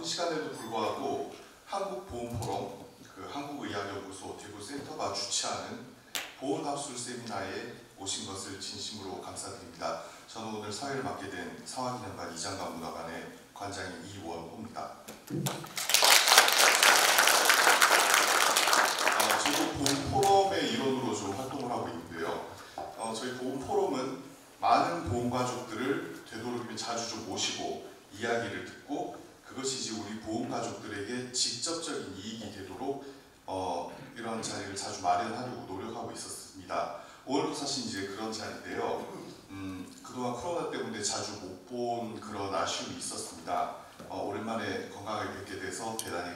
시간에도 불구하고 한국보험포럼, 한국의학연구소 대구센터가 주최하는 보험합술 세미나에 오신 것을 진심으로 감사드립니다. 저는 오늘 사회를 맡게 된 상황기념관 이장관 문화관의 관장인 이원호입니다. 저도 보험포럼의 일원으로 좀 활동을 하고 있는데요. 저희 보험포럼은 많은 보험가족들을 되도록이면 자주 좀 모시고 이야기를 듣고 그것이 이제 우리 보험가족들에게 직접적인 이익이 되도록 이런 자리를 자주 마련하려고 노력하고 있었습니다. 오늘도 사실 이제 그런 자리인데요. 그동안 코로나 때문에 자주 못 본 그런 아쉬움이 있었습니다. 오랜만에 건강하게 뵙게 돼서 대단히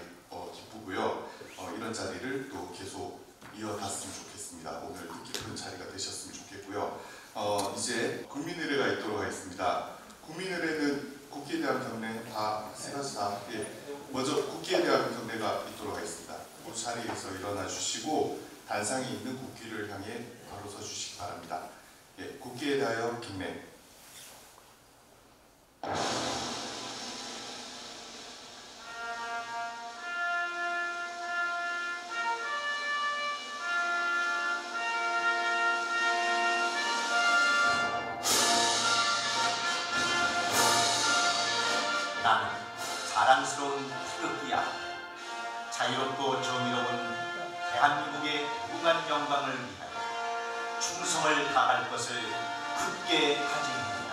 기쁘고요. 이런 자리를 또 계속 이어갔으면 좋겠습니다. 오늘 뜻깊은 자리가 되셨으면 좋겠고요. 이제 국민의례가 있도록 하겠습니다. 국민의례는 국기에 대한 경례 다 세 가지 다 먼저 국기에 대한 경례가 있도록 하겠습니다. 그 자리에서 일어나 주시고 단상에 있는 국기를 향해 바로 서 주시기 바랍니다. 국기에 대하여 경례. 나는 자랑스러운 태극기야. 자유롭고 정의로운 대한민국의 무궁한 영광을 위하여 충성을 다할 것을 굳게 다짐합니다.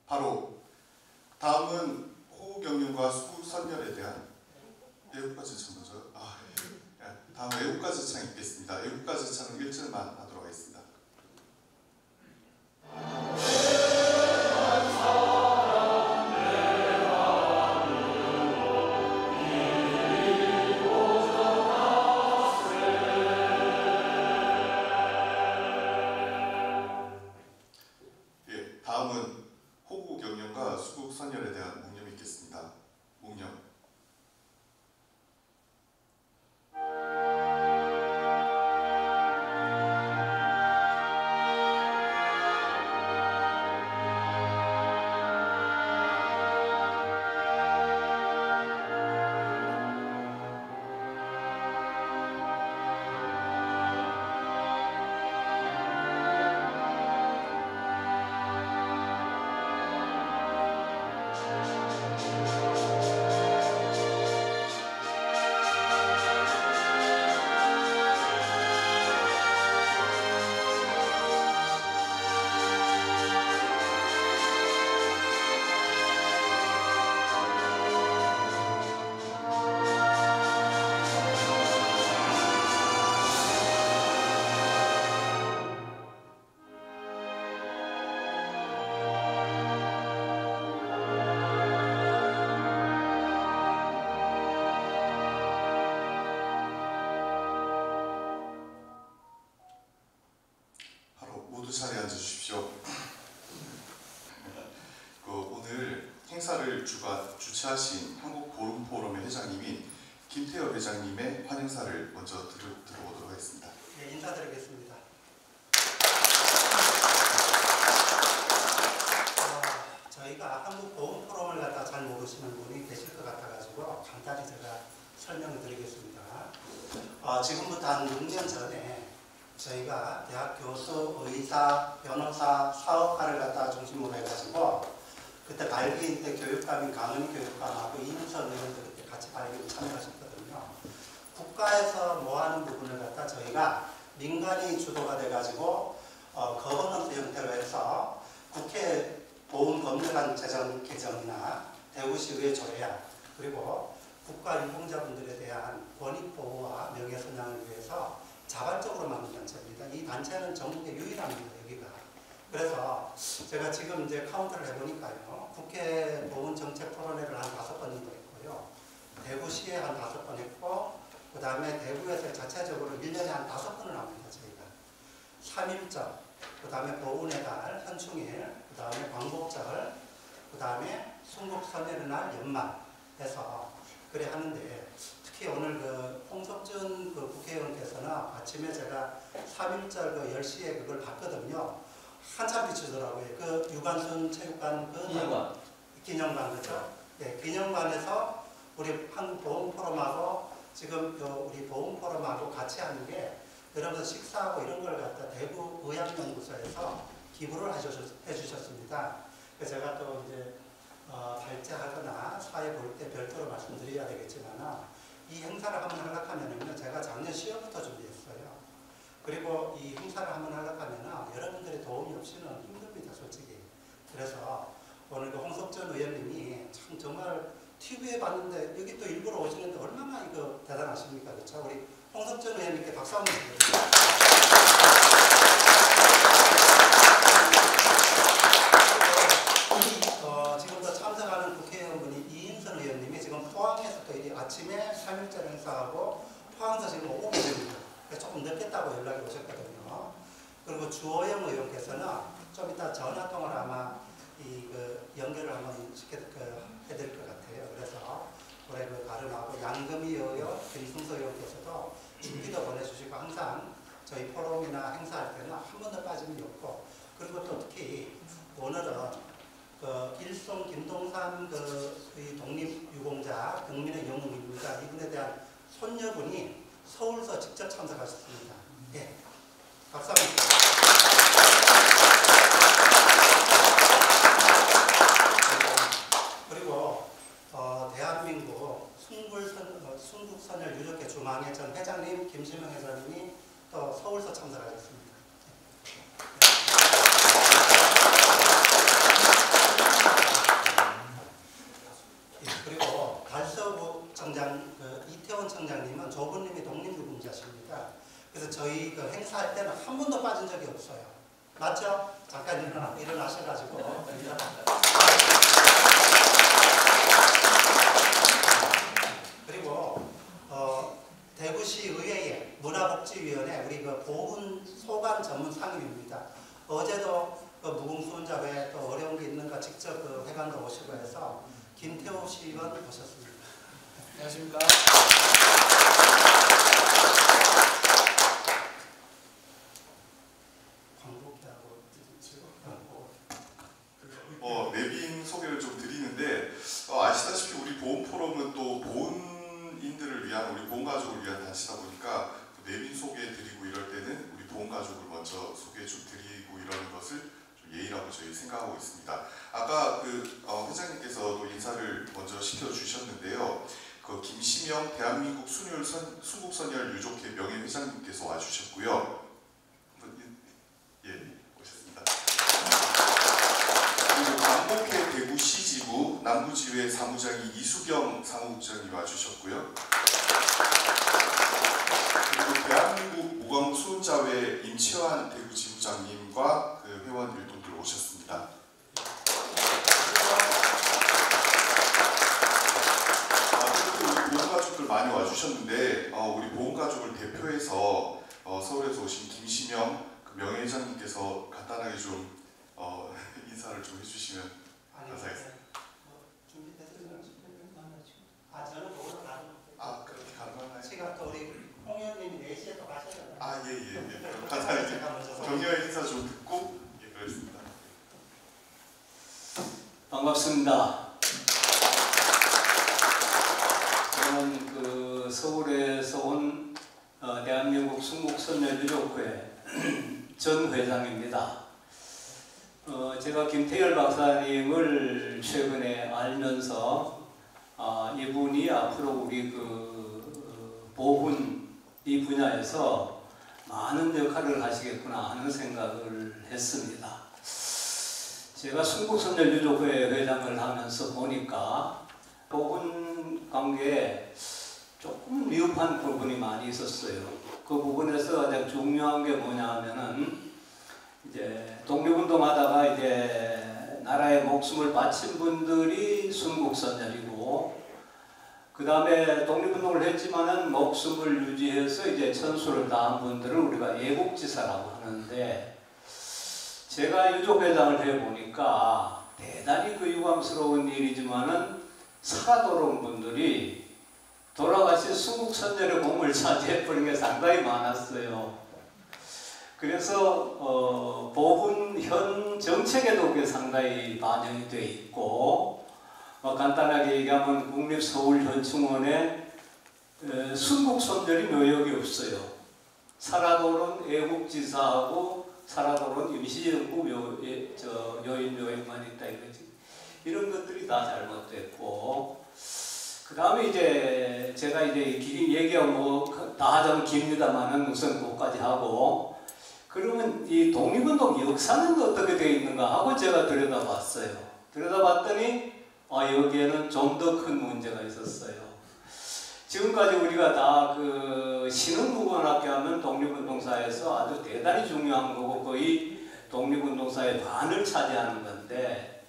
바로 다음은 호국영령과 수국선열에 대한 애국가제창 먼저 다음 애국가제창 있겠습니다. 애국가제창은 1절만 하도록 하겠습니다. 다음은 호국영령과 수국선열에 대한 묵념이 있겠습니다. 묵념. 모두 자리에 앉아주십시오. 오늘 행사를 주최하신 한국보험포럼의 회장님인 김태엽 회장님의 환영사를 먼저 들어보도록 하겠습니다. 네, 인사드리겠습니다. 저희가 한국보험포럼을 갖다 잘 모르시는 분이 계실 것 같아가지고 간단히 제가 설명을 드리겠습니다. 지금부터 한 6년 전에 저희가 대학 교수, 의사, 변호사, 사업가를 갖다 중심으로 해가지고 그때 발기인 때 교육감인 강은희 교육감하고 이인선 의원들 그때 같이 발기에 참여하셨거든요. 국가에서 뭐하는 부분을 갖다 저희가 민간이 주도가 돼가지고 거버넌스 형태로 해서 국회 보험법률안 제정 개정이나 대구시의회 조례안 그리고 국가 유공자분들에 대한 권익보호와 명예선양을 위해서 자발적으로 만든 단체입니다. 이 단체는 전국에 유일합니다. 여기가. 그래서 제가 지금 이제 카운트를 해보니까요. 국회 보훈정책 토론회를 한 5번 정도 했고요. 대구시에 한 5번 했고 그 다음에 대구에서 자체적으로 1년에 한 5번을 합니다. 저희가. 3.1절, 그 다음에 보훈의 달, 현충일, 그 다음에 광복절, 그 다음에 순국선열의 날 연말 해서 그래 하는데 특히 오늘 그 홍석준 그 국회의원께서는 아침에 제가 3.1절 그 10시에 그걸 봤거든요. 한참 비추더라고요. 그 유관순 체육관 그 기념관 그죠? 네, 기념관에서 우리 한국보험포럼하고 지금 우리 보험포럼하고 같이 하는 게 여러분 식사하고 이런 걸 갖다 대구 의학연구소에서 기부를 해주셨습니다. 그래서 제가 또 이제 발제하거나 사회 볼 때 별도로 말씀드려야 되겠지만 이 행사를 한번 하려고 하면요 제가 작년 10월부터 준비했어요. 그리고 이 행사를 한번 하려고 하면 여러분들의 도움이 없이는 힘듭니다, 솔직히. 그래서 오늘 그 홍석천 의원님이 참 정말 TV에 봤는데 여기 또 일부러 오시는데 얼마나 이거 대단하십니까, 그렇죠? 우리 홍석천 의원님께 박수 한번 드립니다. 지금도 참석하는 국회의원분이 이인선 의원님이 지금 포항에서 또 이 아침에 3.1절 행사하고 포항에서 지금 오고 계십니다. 조금 늦겠다고 연락이 오셨거든요. 그리고 주호영 의원께서는 좀 이따 전화통화를 아마 연결을 한번 해드릴 것 같아요. 그래서 올해 그 가름하고 양금희 의원, 김승서 의원께서도 준비도 보내주시고 항상 저희 포럼이나 행사할 때는 한 번도 빠짐이 없고 그리고 또 특히 오늘은 그 일송 김동산 이 독립유공자 국민의 영웅입니다. 이분에 대한 손녀분이 서울서 직접 참석하셨습니다. 네, 박수 한번 그리고 대한민국 순국선열 유족회 중앙회 전 회장님 김시명 회장님이 또 서울서 참석하셨습니다. 그리고 달서구 청장 이태원 청장님은 조부님이 독립유공자십니다. 그래서 저희 그 행사할 때는 한 번도 빠진 적이 없어요. 맞죠? 잠깐 일어나셔가지고. 그리고 대구시 의회의 문화복지위원회 우리 그 보훈 소관 전문 상임입니다. 어제도 그 무궁수훈자회 또 어려운 게 있는가 직접 그 회관도 오시고 해서 김태호 시의원 오셨습니다. 안녕하십니까. 내빈 소개를 좀 드리는데 아시다시피 우리 보험포럼은 또 보훈인들을 위한 우리 보험가족을 위한 단체다 보니까 내빈 소개해드리고 이럴 때는 우리 보험가족을 먼저 소개해 좀 드리고 이러는 것을 좀 예의라고 저희 생각하고 있습니다. 아까 회장님께서도 인사를 먼저 시켜주셨는데요. 그 김시명 대한민국 순국선열 유족회 명예회장님께서 와주셨고요. 예, 오셨습니다. 그리고 광복회 대구시지부 남부지회 사무장이 이수경 사무국장님 와주셨고요. 그리고 대한민국 무광수훈자회 임채환 대구지부장님과 그 회원 일동들 오셨습니다. 그리고 우리 보험가족들 많이 와주셨는데 우리 보험가족을 대표해서 서울에서 오신 김시명 그 명예회장님께서 간단하게 좀 인사를 좀 해주시면 감사하겠습니다. 저는 오늘 그렇게 가능한가요? 시간 또 우리 홍 의원님이 4시에 또 가셔야 돼요. 예. 감사합니다. 격려의 인사 좀 듣고 그렇습니다. 반갑습니다. 저는 그 서울에서 온 대한민국 순국선열 유족회 전 회장입니다. 제가 김태열 박사님을 최근에 알면서 이분이 앞으로 우리 그 보훈 이 분야에서 많은 역할을 하시겠구나 하는 생각을 했습니다. 제가 순국선열 유족회 회장을 하면서 보니까 보훈 관계에 조금 미흡한 부분이 많이 있었어요. 그 부분에서 가장 중요한 게 뭐냐 하면은 이제 독립운동하다가 이제 나라의 목숨을 바친 분들이 순국선열이고 그 다음에 독립운동을 했지만은 목숨을 유지해서 이제 천수를 다한 분들을 우리가 예국지사라고 하는데 제가 유족회장을 해보니까 대단히 그 유감스러운 일이지만은 살아 돌아온 분들이 돌아가신 수국 선열의 공을 차지해버린 게 상당히 많았어요. 그래서 법은 현 정책에도 그게 상당히 반영이 되어 있고, 간단하게 얘기하면 국립서울현충원에 순국 선열이 묘역이 없어요. 살아도는 애국지사하고 살아도는 임시정부 여인 묘역만 있다 이거지. 이런 것들이 다 잘못됐고, 그 다음에 이제 제가 이제 얘기하면 다 하자면 깁니다만은 우선 그것까지 하고, 그러면 이 독립운동 역사는 어떻게 되어 있는가 하고 제가 들여다봤어요. 들여다봤더니 여기에는 좀 더 큰 문제가 있었어요. 지금까지 우리가 다 그 신흥무관학교 하면 독립운동사에서 아주 대단히 중요한 거고 거의 독립운동사의 반을 차지하는 건데,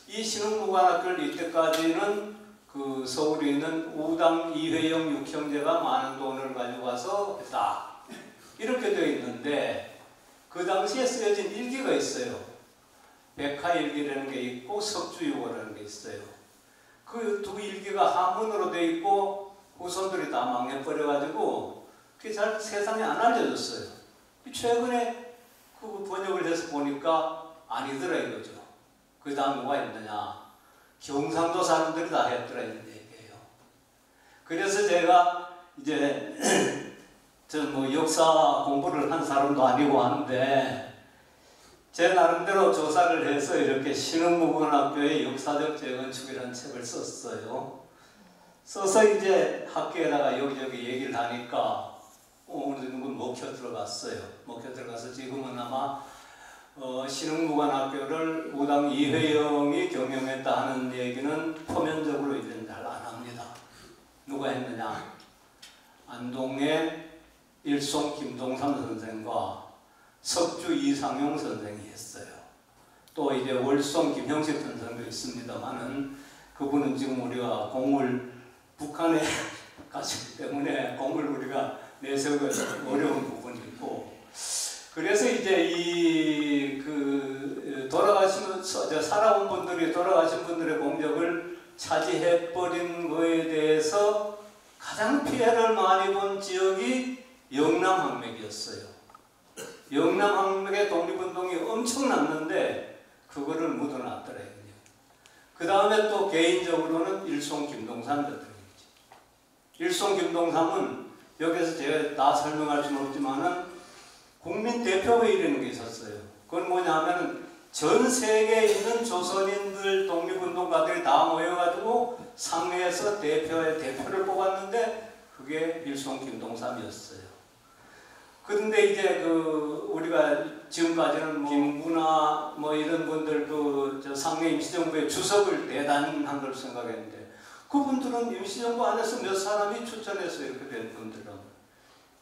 이 신흥무관학교를 이때까지는 그 서울에 있는 우당 이회영 육형제가 많은 돈을 가지고 와서 했다 이렇게 되어 있는데, 그 당시에 쓰여진 일기가 있어요. 백화일기라는 게 있고 석주유고라는 게 있어요. 그 두 일기가 한문으로 되어 있고 후손들이 다 망해버려가지고 그게 잘 세상에 안 알려졌어요. 최근에 그 번역을 해서 보니까 아니더라 이거죠. 그 다음 누가 했느냐, 경상도 사람들이 다 했더라 이런 얘기예요. 그래서 제가 이제 저 역사 공부를 한 사람도 아니고 하는데, 제 나름대로 조사를 해서 이렇게 신흥무관학교의 역사적 재건축이라는 책을 썼어요. 써서 이제 학교에다가 여기저기 얘기를 하니까 어느 정도 먹혀 들어갔어요. 먹혀 들어가서 지금은 아마 신흥무관학교를 우당 이회영이 경영했다 하는 얘기는 표면적으로 이제는 잘 안 합니다. 누가 했느냐? 안동의 일송 김동삼 선생과 석주 이상용 선생이 했어요. 또 이제 월송 김형식 선생도 있습니다만은 그분은 지금 우리가 공을 북한에 가시기 때문에 공을 우리가 내세우기 어려운 부분이 있고, 그래서 이제 살아온 분들이 돌아가신 분들의 공적을 차지해 버린 거에 대해서 가장 피해를 많이 본 지역이 영남항맥이었어요. 영남항맥의 독립운동이 엄청났는데 그거를 묻어놨더래요. 그 다음에 또 개인적으로는 일송 김동삼 대통령이지. 일송 김동삼은 여기서 제가 다 설명할 수는 없지만은 국민대표회의라는 게 있었어요. 그건 뭐냐면은 전 세계에 있는 조선인들 독립운동가들이 다 모여가지고 상회에서 대표를 뽑았는데 그게 일송 김동삼이었어요. 그런데 이제 우리가 지금까지는 김구나 이런 분들 상해 임시정부의 주석을 대단한 걸 생각했는데, 그분들은 임시정부 안에서 몇 사람이 추천해서 이렇게 된 분들은,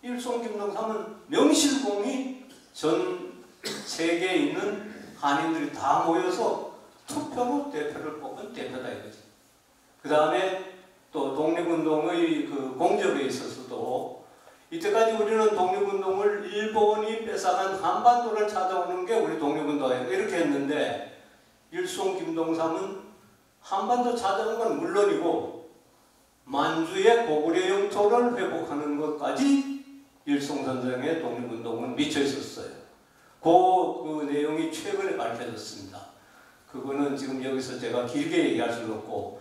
일송 김동삼은 명실공히 전 세계에 있는 한인들이 다 모여서 투표로 대표를 뽑은 대표다 이거지. 그 다음에 또 독립운동의 그 공적에 있어서도 이때까지 우리는 독립운동을 일본이 뺏어간 한반도를 찾아오는 게 우리 독립운동이에요. 이렇게 했는데 일송 김동삼은 한반도 찾아온 건 물론이고 만주의 고구려 영토를 회복하는 것까지 일송 선생의 독립운동은 미쳐 있었어요. 그 내용이 최근에 밝혀졌습니다. 그거는 지금 여기서 제가 길게 얘기할 수는 없고,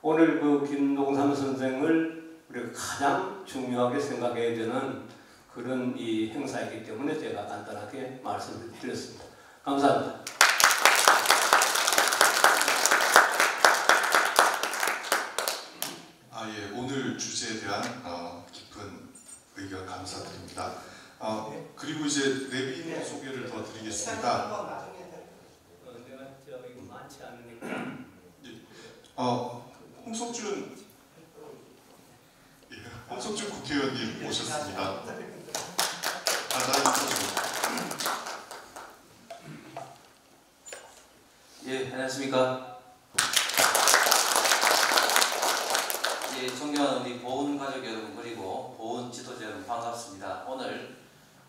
오늘 그 김동삼 선생을 우리가 가장 중요하게 생각해야 되는 그런 이 행사이기 때문에 제가 간단하게 말씀을 드렸습니다. 감사합니다. 오늘 주제에 대한 깊은 의견 감사드립니다. 그리고 이제 내빈 소개를 더 드리겠습니다. 내가 이거 많지 않으니까. 홍석준 국회의원님 모셨습니다. 예, 안녕하십니까. 예, 존경하는 우리 보훈 가족 여러분 그리고 보훈 지도자 여러분 반갑습니다. 오늘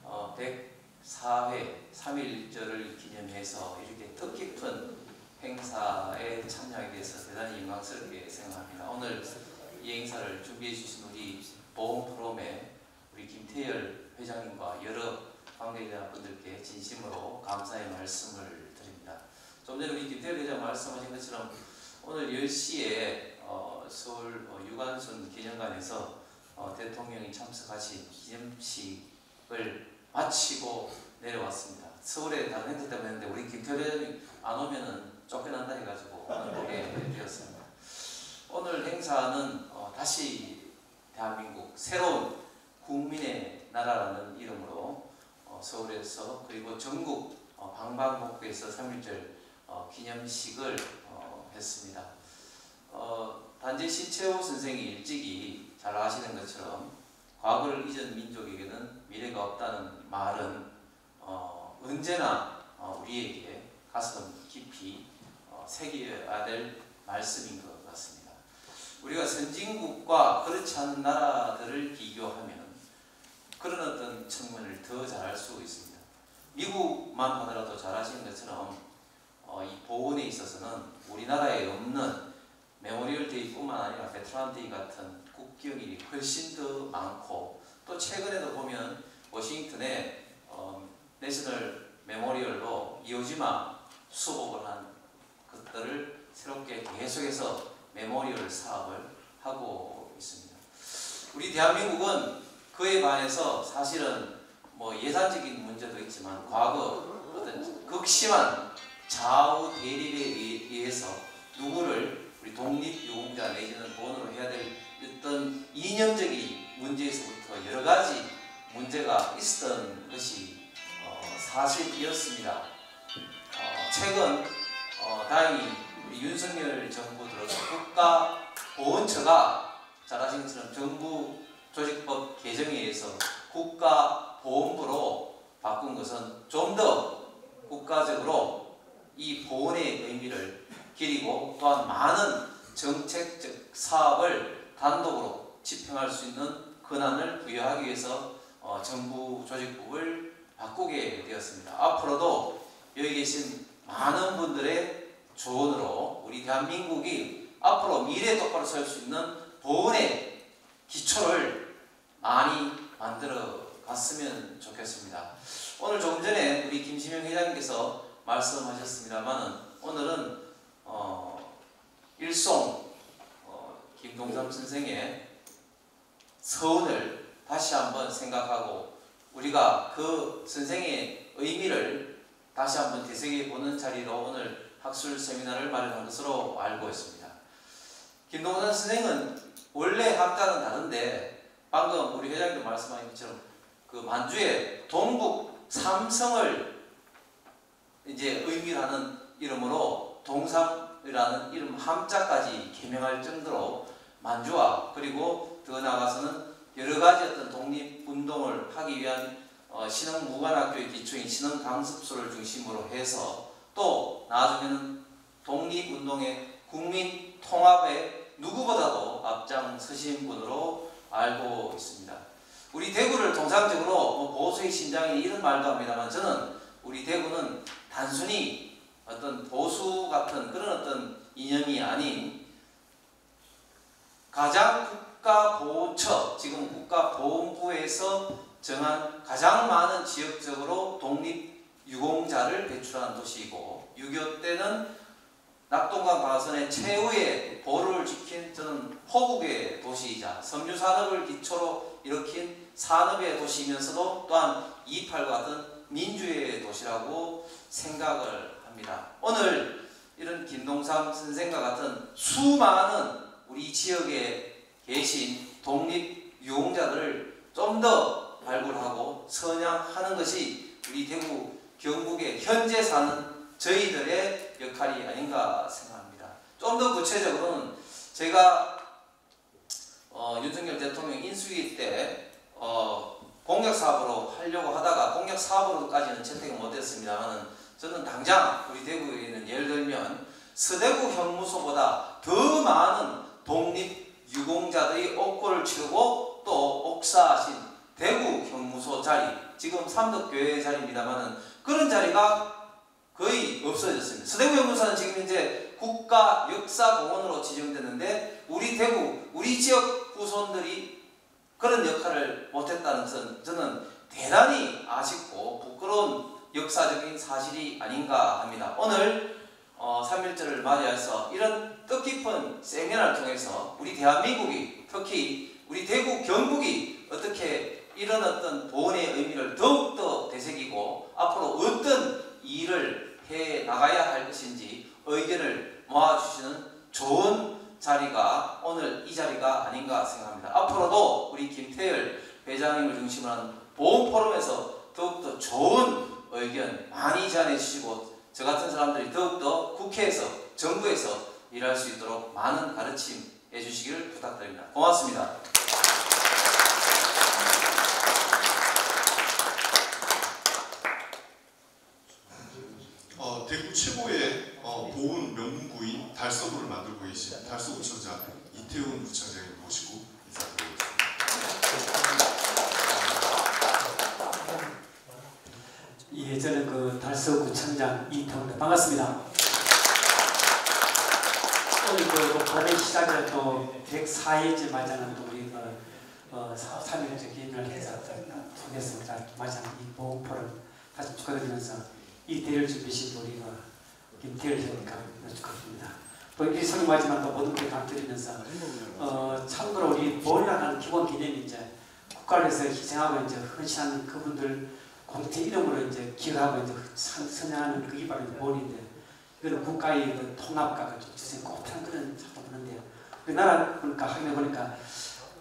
104회 3.1절을 기념해서 이렇게 뜻깊은 행사에 참여하게 돼서 대단히 영광스럽게 생각합니다. 오늘 이 행사를 준비해 주신 우리 보험 포럼의 우리 김태열 회장님과 여러 관계자분들께 진심으로 감사의 말씀을 드립니다. 좀 전에 우리 김태열 회장 말씀하신 것처럼 오늘 10시에 서울 유관순 기념관에서 대통령이 참석하신 기념식을 마치고 내려왔습니다. 서울에 다른 행사 때문에 했는데 우리 김태열 회장님 안 오면은 쫓겨난다 해가지고 오늘 오게 되었습니다. 오늘 행사는 다시 대한민국 새로운 국민의 나라라는 이름으로 서울에서 그리고 전국 방방곡곡에서 3.1절 기념식을 했습니다. 단지 신채호 선생이 일찍이 잘 아시는 것처럼 과거를 잊은 민족에게는 미래가 없다는 말은 언제나 우리에게 가슴 깊이 새겨야 될 말씀인 것 같습니다. 우리가 선진국과 그렇지 않은 나라들을 비교하면 그런 어떤 측면을 더 잘 알 수 있습니다. 미국만 하더라도 잘 아시는 것처럼 이 보훈에 있어서는 우리나라에 없는 메모리얼 데이뿐만 아니라 베트남 데이 같은 국경일이 훨씬 더 많고 또 최근에도 보면 워싱턴에 내셔널 메모리얼로 이오지마 수복을 한 것들을 새롭게 계속해서 메모리얼 사업을 하고 있습니다. 우리 대한민국은 그에 반해서 사실은 예산적인 문제도 있지만 과거 어떤 극심한 좌우 대립에 의해서 누구를 우리 독립유공자 내지는 보훈으로 해야 될 어떤 이념적인 문제에서부터 여러 가지 문제가 있었던 것이 사실이었습니다. 최근 다행히 우리 윤석열 정부 들어서 국가보훈처가 잘 아시는 것처럼 정부 조직법 개정에 의해서 국가보훈부로 바꾼 것은 좀 더 국가적으로 이 보훈의 의미를 기리고 또한 많은 정책적 사업을 단독으로 집행할 수 있는 권한을 부여하기 위해서 정부 조직법을 바꾸게 되었습니다. 앞으로도 여기 계신 많은 분들의 조언으로 우리 대한민국이 앞으로 미래에 똑바로 설 수 있는 보훈의 기초를 많이 만들어 갔으면 좋겠습니다. 오늘 조금 전에 우리 김시명 회장님께서 말씀하셨습니다만 오늘은 일송 김동삼 선생의 서운을 다시 한번 생각하고 우리가 그 선생의 의미를 다시 한번 되새겨 보는 자리로 오늘 학술 세미나를 마련한 것으로 알고 있습니다. 김동삼 선생은 원래 학자는 다른데 방금 우리 회장님도 말씀하신 것처럼 그 만주의 동북 삼성을 이제 의미를 하는 이름으로 동삼이라는 이름 함자까지 개명할 정도로 만주와 그리고 더 나아가서는 여러 가지 어떤 독립운동을 하기 위한 신흥무관학교의 기초인 신흥강습소를 중심으로 해서 또 나중에는 독립운동의 국민통합에 누구보다도 앞장서신 분으로 알고 있습니다. 우리 대구를 통상적으로 보수의 심장이 이런 말도 합니다만 저는 우리 대구는 단순히 어떤 보수 같은 그런 어떤 이념이 아닌 가장 국가보훈처 지금 국가보훈부에서 정한 가장 많은 지역적으로 독립유공자를 배출한 도시이고 6.25 때는 낙동강 방화선의 최후의 보루를 지킨 저는 호국의 도시이자 섬유산업을 기초로 일으킨 산업의 도시이면서도 또한 2.28과 같은 민주의 도시라고 생각을 합니다. 오늘 이런 김동삼 선생과 같은 수많은 우리 지역에 계신 독립유공자들을 좀 더 발굴하고 선양하는 것이 우리 대구 경북에 현재 사는 저희들의 역할이 아닌가 생각합니다. 좀 더 구체적으로는 제가 윤석열 대통령 인수위 때 공약사업으로 하려고 하다가 공약사업으로까지는 채택을 못했습니다만 저는 당장 우리 대구에 있는 예를 들면 서대구 형무소보다 더 많은 독립유공자들이 옥고를 치르고 또 옥사하신 대구 형무소 자리 지금 삼덕교회 자리입니다만 그런 자리가 거의 없어졌습니다. 서대구 형무소는 지금 이제 국가역사공원으로 지정됐는데 우리 대구, 우리 지역 후손들이 그런 역할을 못했다는 것은 저는 대단히 아쉽고 부끄러운 역사적인 사실이 아닌가 합니다. 오늘 3.1절을 맞이해서 이런 뜻깊은 세미나를 통해서 우리 대한민국이, 특히 우리 대구 경북이 어떻게 이런 어떤 보훈의 의미를 더욱더 되새기고 앞으로 어떤 일을 해 나가야 할 것인지 의견을 모아주시는 좋은 자리가 오늘 이 자리가 아닌가 생각합니다. 앞으로도 우리 김태열 회장님을 중심으로 하는 보훈 포럼에서 더욱더 좋은 의견 많이 제안해 주시고 저 같은 사람들이 더욱더 국회에서, 정부에서 일할 수 있도록 많은 가르침 해주시기를 부탁드립니다. 고맙습니다. 대구 최고의 보훈 명문구인 달서구를 만들고 계신 달서구청장 이태훈 부청장님 모시고 인사드리겠습니다. 예, 저는 그 달서구청장 이태훈입니다. 반갑습니다. 오늘 그 보훈 시작을 또 104회째 맞이하는 또 우리 3일째 기념을 해서 통해서 맞이하는 이 보훈 포럼 다시 축하드리면서 이 대회를 준비하신 우리 김태열 회장님과 축하드립니다. 또 이 성명하지만 또 모든 분들 감드리면서 참고로 우리 보훈이라는 기본 개념이 이제 국가를 위해서 희생하고 이제 헌신하는 그분들 공태 이름으로 이제 기여하고 이제 선양하는 그게 바로 보훈인데 이거는 국가의 그 통합과 그 주생 곱한 그런 작품인데요. 우리나라 보니까 하긴 보니까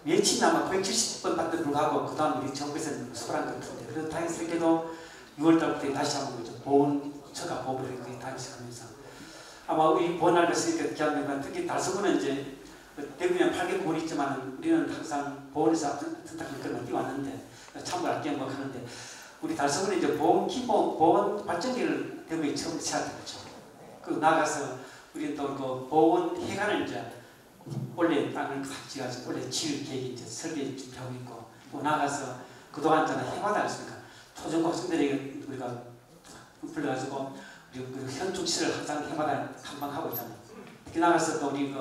며칠 남아 970번 받도 불구하고 그 다음 우리 정부에서는 소홀한 것 같은데 그래도 다행스럽게도 6월달부터 다시 한번 보훈처가 보호를 다시 시작하면서 아마 우리 보훈할 것이니까 기한되면 특히 달서구는 이제 대구면 8개 보훈이 있지만 우리는 항상 보훈에서 선택하는 그런 뛰어왔는데 참고를 할게 뭐 하는데 우리 달서구는 이제 보훈 기본 보훈 발전기를 대구에 처음 시작했죠. 그 나가서 우리 또 그 보훈 해관을 이제 원래 땅을 삭지가지고 원래 지을 계획이 이제 설계 준비하고 있고 또 나가서 그동안 저는 해마다 했으니까 초중고 학생들에게 우리가 불러가지고 우리 현충치를 항상 해마다 탐방하고 있잖아요. 특히 나가서 또 우리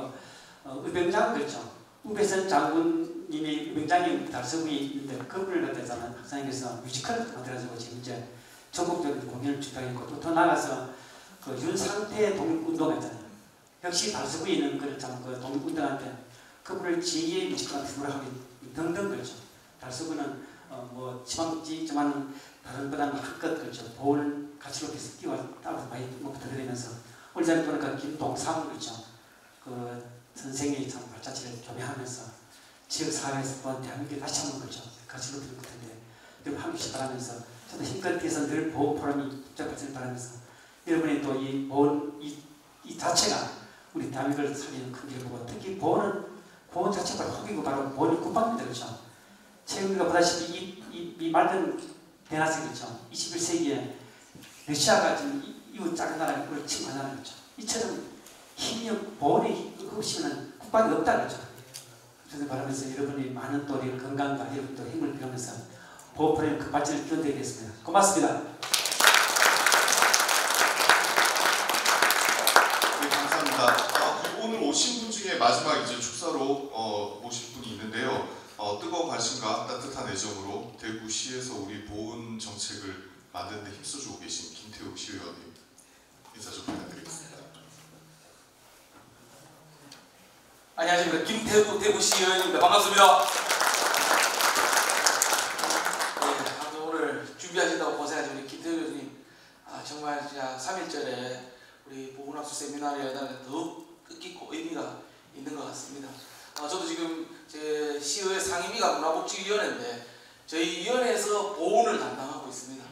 의병장 그렇죠. 우배선 장군님이 의병장이 달서구에 있는데 그분을 갖다서는 학생에게서 뮤지컬을 만들어가지고 지금 이제 전국적인 공연을 준비하고 또 더 나가서 그 윤상태 독립운동했잖아요. 역시 달서구에 있는 그 독립운동한테 그분을 제2의 뮤지컬 팀으로 하고 등등 그렇죠. 달서구는 뭐 지방지지만 다른 거랑 한껏 그렇죠. 보훈 가치로 계속 뛰어 따로 많이 부탁드리면서 오늘 잘 보니까 김동삼 그렇죠. 그 선생이 참 발자취를 교배하면서 지역 사회에서 또 대한민국에 다시 한번 그렇죠. 가치로 드릴 것 같은데 여러분 한 번씩 바라면서 저도 힘껏 뛰어서 늘 보훈 포럼이 복잡해지길 바라면서 여러분이 또 이 보훈 이 자체가 우리 대한민국을 살리는 큰 길을 보고 특히 보훈 자체가 혹이고 바로 보훈이 국방입니다 그렇죠. 최근 우리가 보다시피 이 맑은 대낮에 그렇죠. 21세기에 러시아가 지금 이웃 작은 나라를 그걸 침공하는 거죠. 이처럼 힘이 보훈이 없이는 국방이 없다 그렇죠. 그래서 바라면서 여러분이 많은 또 우리 건강과 여러분도 힘을 빌으면서 보훈 프로그램 그 발전을 기원드리겠습니다. 고맙습니다. 네, 감사합니다. 오늘 오신 분 중에 마지막 이제 축사로 모실 분이 있는데요. 뜨거운 관심과 따뜻한 애정으로 대구시에서 우리 보훈 정책을 만드는 데 힘써주고 계신 김태욱 시의원님 인사 좀 부탁드리겠습니다. 안녕하십니까. 김태욱 대구시의원입니다. 반갑습니다. 네, 오늘 준비하신다고 고생하신 우리 김태욱 의원님 정말 진짜 3.1절에 우리 보훈학술 세미나를 여다가 더욱 뜻깊고 의미가 있는 것 같습니다. 저도 지금 제 시의 상임위가 문화복지위원회인데 저희 위원회에서 보훈을 담당하고 있습니다.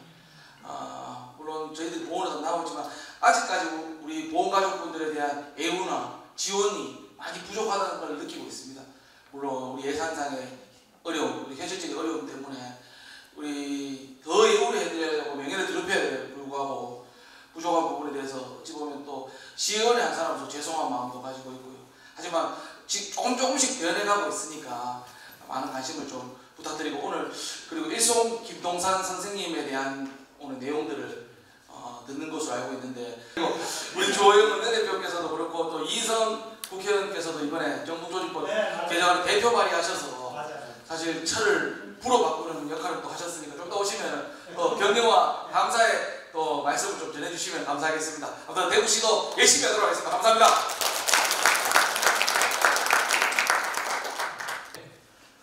물론 저희들이 보훈을 담당하고 있지만 아직까지 우리 보훈가족분들에 대한 애우나 지원이 많이 부족하다는 걸 느끼고 있습니다. 물론 우리 예산상의 어려움, 우리 현실적인 어려움 때문에 우리 더 애우를 해드리려고 명예를 드럽혀야 불구하고 부족한 부분에 대해서 어찌 보면 또 시의원의 한 사람으로서 죄송한 마음도 가지고 있고요. 하지만 조금씩 변해가고 있으니까 많은 관심을 좀 부탁드리고 오늘 그리고 일송 김동산 선생님에 대한 오늘 내용들을 듣는 것으로 알고 있는데 그리고 우리 조영은 대표께서도 그렇고 또 이선 국회의원께서도 이번에 정부조직법 네, 맞아요. 개정안을 대표 발의하셔서 맞아요. 사실 철을 불어 바꾸는 역할을 또 하셨으니까 좀 더 오시면 격려와 감사의 또 말씀을 좀 전해주시면 감사하겠습니다. 아무튼 대구시도 열심히 하도록 하겠습니다. 감사합니다.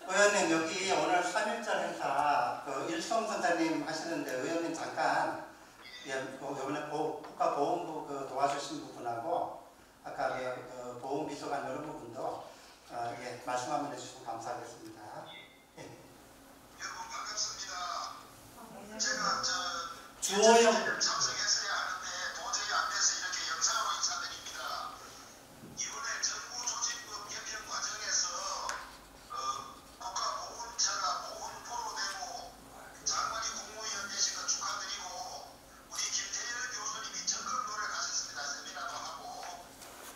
의원님 여기 오늘 3.1절 행사 일송 선생님 하시는데 의원님 잠깐 이번에 국가보훈부 도와주신 부분하고 아까 보훈비서관 여러 부분도 말씀 한번 해주시면 감사하겠습니다. 여러분 반갑습니다. 제가 주호영 참석했어야 하는데 도저히 안 돼서 이렇게 영상으로 인사드립니다. 이번에 정부조직법 개편 과정에서 국가보훈처가 보훈포로 되고 장관이 국무위원 되신 거 축하드리고 우리 김태일 교수님이 적극 노력하셨습니다. 세미나도 하고.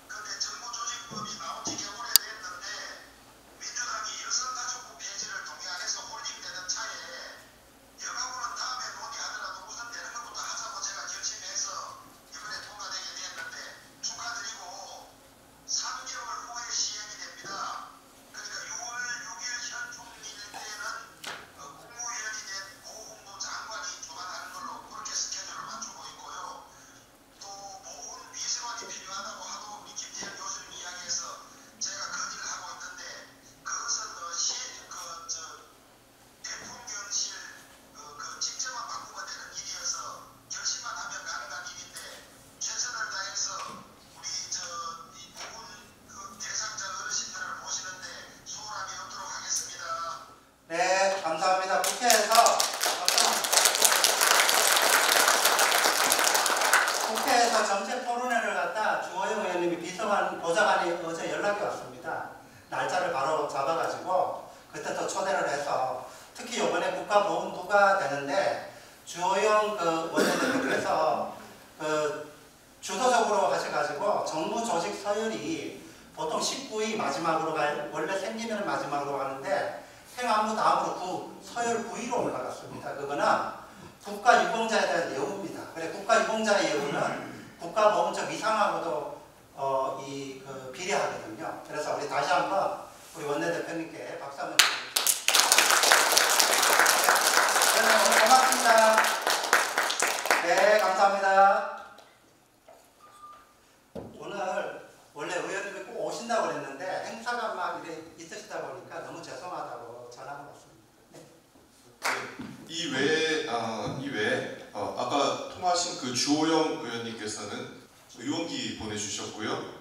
그런데 정부조직법이 나온 지 겨울에 됐는데 민주당이 여성가족부 폐지를 동의해서 홀딩되는 차에 여가부는 다음에 논의하더라도 우선 되는 것부터 하자고 제가 결심해서 이번에 통과되게 됐는데 축하드리고 3개월 후에 시행이 됩니다. 그러니까 6월 6일 현충일 때는 국무위원이 된 보훈부 장관이 주관하는 걸로 그렇게 스케줄을 맞추고 있고요. 또 보훈 비서관이 필요하다고 하도 우리 김태현 교수님 이야기해서 제가 건의를 하고 있는데 그것은 대통령실 직접만 바꾸면 되는 일이어서 결심만 하면 가능한 일인데 최선을 다해서 우리 이 보훈 대상자 어르신들을 모시는데 소홀함이 없도록 하겠습니다. 네, 감사합니다. 국회에서 정책 토론회를 갖다 주호영 의원님이 비서관 보좌관이 어제 연락이 왔습니다. 날짜를 바로 잡아가지고 그때 또 초대를 해서 특히 이번에 국가보훈부가 되는데 주호영 원내대표께서 주도적으로 하셔가지고 정부 조직 서열이 보통 19위 마지막으로 원래 생기면 마지막으로 가는데 행안부 다음으로 서열 9위로 올라갔습니다. 그거는 국가유공자에 대한 예우입니다. 그래 국가유공자의 예우는 국가보훈법 이상하고도 비례하거든요. 그래서 우리 다시 한번 우리 원내대표님께 박수 한번 주십시오. 네, 오늘 고맙습니다. 네, 감사합니다. 오늘 원래 의원님이 꼭 오신다고 그랬는데 행사가 막 이래 있으시다 보니까 너무 죄송하다고 전화가 왔습니다. 이외에 아까 통화하신 주호영 의원님께서는 의원기 보내주셨고요.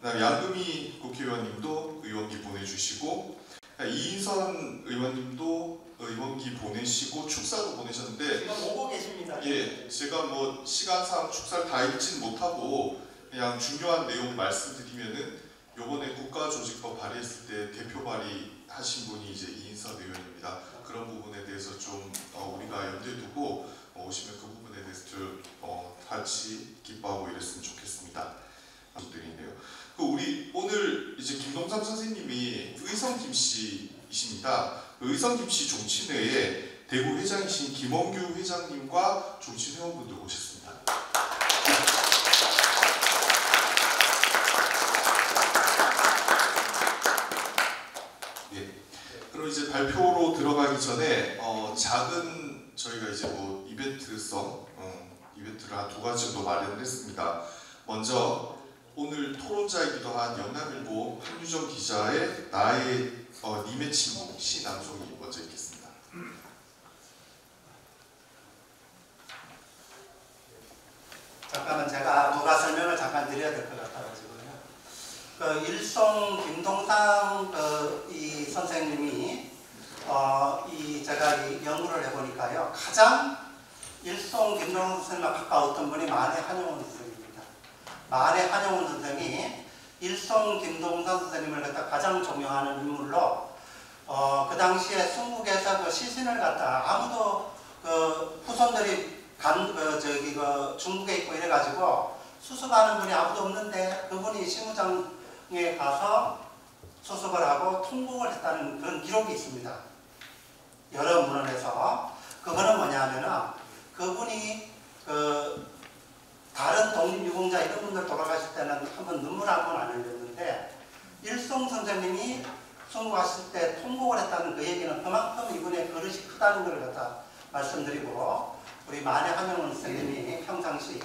그다음에 양금희 국회의원님도 의원기 보내주시고 이인선 의원님도 의원기 보내시고 축사도 보내셨는데 지금 오고 계십니다. 예, 제가 시간상 축사를 다 읽진 못하고 그냥 중요한 내용 말씀드리면은 요번에 국가조직법 발의했을 때 대표 발의하신 분이 이제 이인선 의원입니다. 그런 부분에 대해서 좀 우리가 염두에 두고 오시면 그 부분에 대해서 좀 같이 기뻐하고 이랬으면 좋겠습니다. 드리네요. 우리 오늘 이제 김동삼 선생님이 의성 김씨이십니다. 의성 김씨 종친회에 대구 회장이신 김원규 회장님과 종친 회원분들 오셨습니다. 예. 그럼 이제 발표로 들어가기 전에 작은 저희가 이제 이벤트성 이벤트를 한 2가지 정도 마련을 했습니다. 먼저 오늘 토론자이기도 한 영남일보 한유정 기자의 나의 님의 친구 시남송이 먼저 읽겠습니다. 잠깐만 제가 부가 설명을 잠깐 드려야 될 것 같아가지고요. 일송 김동상 이 선생님이 제가 이 연구를 해보니까요 가장 일송 김동상 선생님과 가까웠던 분이 만해 한용운 선생님입니다. 만해 한용운 선생이 일송 김동상 선생님을 갖다 가장 존경하는 인물로 그 당시에 순국에서 시신을 갖다 아무도 후손들이 중국에 있고 이래가지고 수습하는 분이 아무도 없는데 그분이 시무장에 가서 수습을 하고 통곡을 했다는 그런 기록이 있습니다. 여러 문헌에서. 그거는 뭐냐면은 그분이 다른 독립유공자 이런 분들 돌아가실 때는 한번 눈물 한 번 안 흘렸는데 일송 선생님이 순국하실 때 통곡을 했다는 그 얘기는 그만큼 이분의 그릇이 크다는 걸 갖다 말씀드리고, 우리 만해 한영훈 선생님이 평상시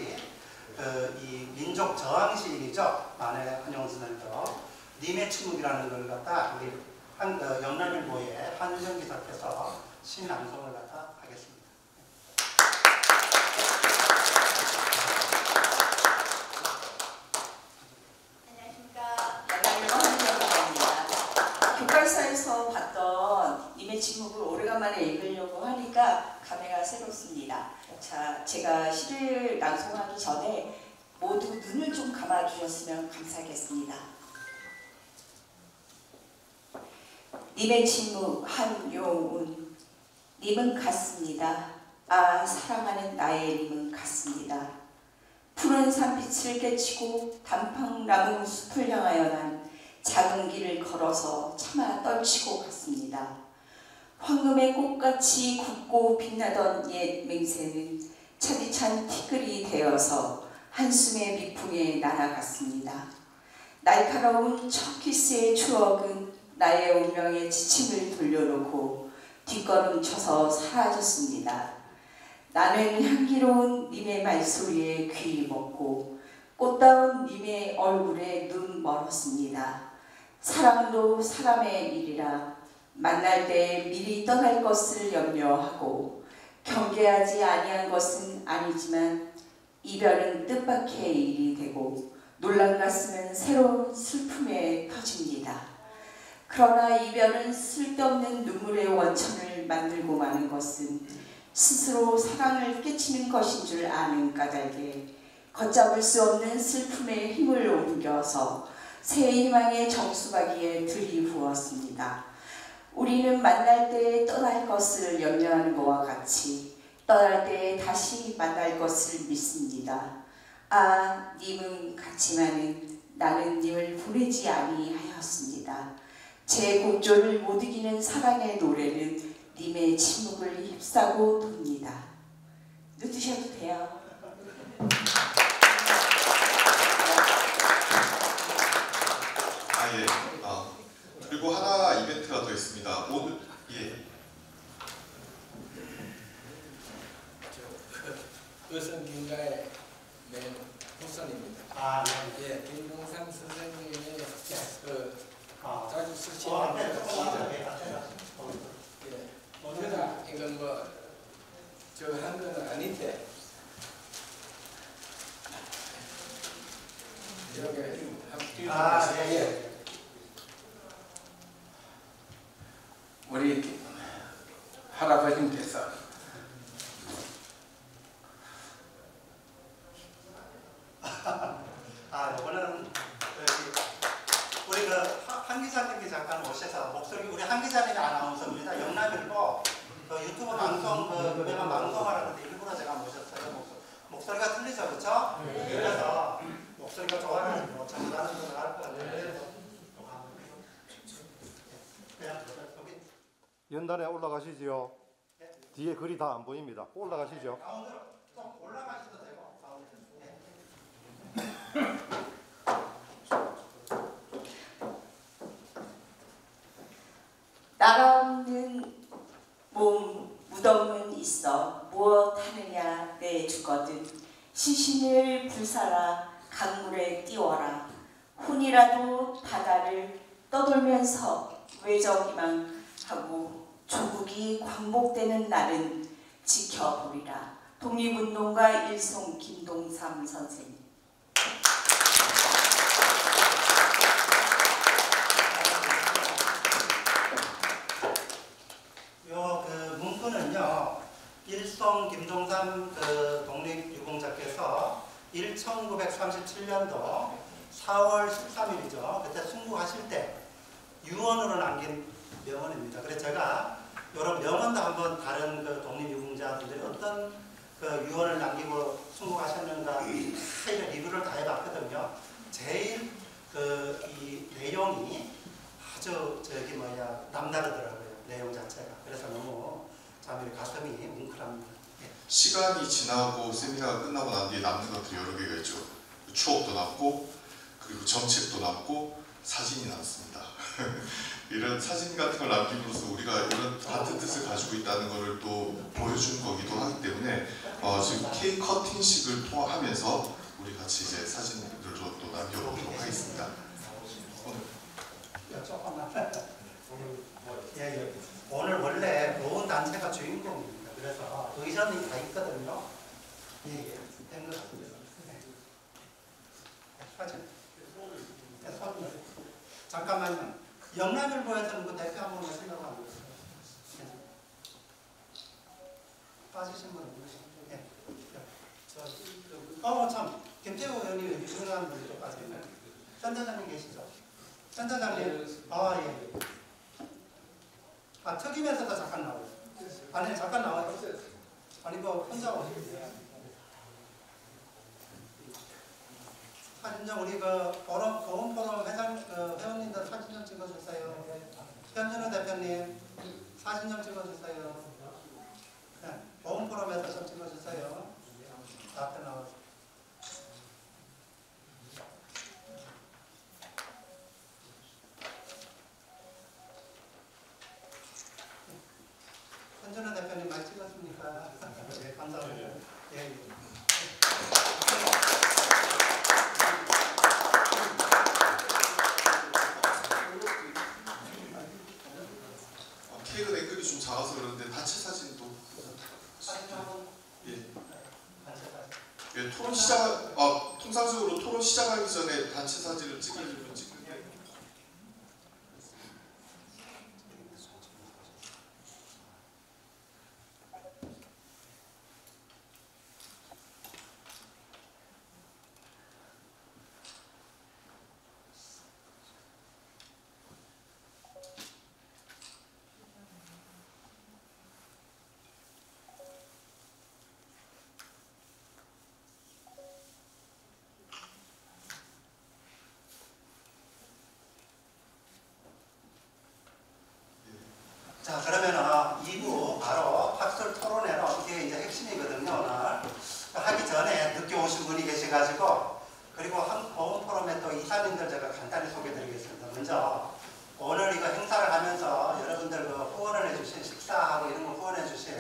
이 민족 저항 시인이죠. 만해 한영훈 선생님도 님의 침묵이라는 걸 갖다 우리 영남일보의 한유정 기자께서 신앙송을 갖다 하겠습니다. 안녕하십니까. 영남일보 한유정 기자입니다. 교과서에서 봤던 님의 침묵을 오래간만에 읽으려고 하니까 감회가 새롭습니다. 자, 제가 시를 낭송하기 전에 모두 눈을 좀 감아주셨으면 감사하겠습니다. 님의 침묵 한용운. 님은 같습니다. 아, 사랑하는 나의 님은 같습니다. 푸른 산빛을 깨치고 단풍나무 숲을 향하여 난 작은 길을 걸어서 차마 떨치고 갔습니다. 황금의 꽃같이 굵고 빛나던 옛 맹세는 차디찬 티끌이 되어서 한숨의 미풍에 날아갔습니다. 날카로운 첫 키스의 추억은 나의 운명의 지침을 돌려놓고 뒷걸음쳐서 사라졌습니다. 나는 향기로운 님의 말소리에 귀 먹고 꽃다운 님의 얼굴에 눈 멀었습니다. 사랑도 사람의 일이라 만날 때 미리 떠날 것을 염려하고 경계하지 아니한 것은 아니지만 이별은 뜻밖의 일이 되고 놀란 가슴은 새로운 슬픔에 터집니다. 그러나 이별은 쓸데없는 눈물의 원천을 만들고 마는 것은 스스로 사랑을 깨치는 것인 줄 아는 까닭에 걷잡을 수 없는 슬픔의 힘을 옮겨서 새 희망의 정수박이에 들이부었습니다. 우리는 만날 때 떠날 것을 염려하는 것과 같이 떠날 때 다시 만날 것을 믿습니다. 아, 님은 같지만은 나는 님을 보내지 아니하였습니다. 제 곡조를 못 이기는 사랑의 노래는 님의 침묵을 휩싸고 돕니다. 늦으셔도 돼요. 예. 그리고 하나 이벤트가 더 있습니다. 오늘 의성 김가의 후손입니다. 아, 네. 예, 김동삼 선생님이 자주 쓰시는 앞에 제가 이건 뭐 저 한 거는 아닌데 여기 예. 우리 할아버님께서 이거는 우리 한 기자님이 잠깐 오셔서 목소리, 우리 한 기자님이 아나운서입니다. 영남일보 유튜브 방송 유명한 방송하라는데 일부러 제가 모셨어요. 목소리가 틀리죠, 그렇죠? 네. 그래서 목소리가 좋아가지고 잘하는 건 할 것 같아요. 연단에 올라가시지요. 네. 뒤에 글이 다 안 보입니다. 올라가시죠. 가운데로 좀 올라가셔도 되고. 나가 없는 몸 무덤은 있어 무엇 하느냐 내 주거든. 시신을 불사라 강물에 띄워라. 혼이라도 바다를 떠돌면서 외적이만 하고 조국이 광복되는 날은 지켜보리라. 독립운동가 일송 김동삼 선생님. 문구는요, 일송 김동삼 독립유공자께서 1937년도 4월 13일이죠. 그때 순국하실 때 유언으로 남긴 명언입니다. 그래서 제가 이런 명언도 한번 다른 독립유공자분들이 어떤 유언을 남기고 순국하셨는가 이런 리뷰를 다 해봤거든요. 제일 이 내용이 아주 남다르더라고요. 내용 자체가. 그래서 너무 참 가슴이 뭉클합니다. 예. 시간이 지나고 세미나가 끝나고 난 뒤에 남는 것들이 여러 개가 있죠. 추억도 남고, 그리고 정책도 남고, 사진이 남습니다. 이런 사진 같은 걸 남김으로써 우리가 이런 같은 뜻을 가지고 있다는 것을 또 보여주는 거기도 하기 때문에 지금 케이크 커팅식을 통하면서 우리 같이 이제 사진들로 또 남겨보도록 하겠습니다. 오늘 원래 보훈 단체가 주인공입니다. 그래서 의전이 다 있거든요. 된 것 같습니다. 사진. 잠깐만요. 영남일보에서는 그 대표 한 번만 생각하고 있어요. 빠지신 분은 누구시죠? 참. 김태우 의원이 유명한 분이 또 빠져있네요. 센터장님 계시죠? 센터장님. 예. 특임에서도 잠깐 나와요. 아니, 잠깐 나와요. 아니, 혼자 오시면 사진 좀 우리 보훈 포럼 회원님들 사진 좀 찍어주세요. 현준호 대표님 사진 좀 찍어주세요. 네, 보훈 포럼에서 좀 찍어주세요. 앞에 나와서. 현준호 대표님 많이 찍었습니까? 네, 감사합니다. 예. 케이크 앵글이 좀 작아서 그런데 단체 사진도 토론 시작 통상적으로 토론 시작하기 전에 단체 사진을 찍으려면 찍는 자, 그러면 2부 바로 학술 토론회로 이게 이제 핵심이거든요. 오늘 하기 전에 늦게 오신 분이 계셔가지고 그리고 보훈 포럼에 또 이사님들 제가 간단히 소개드리겠습니다. 먼저 오늘 이거 행사를 하면서 여러분들 후원을 해주신 식사하고 이런 거 후원해 주신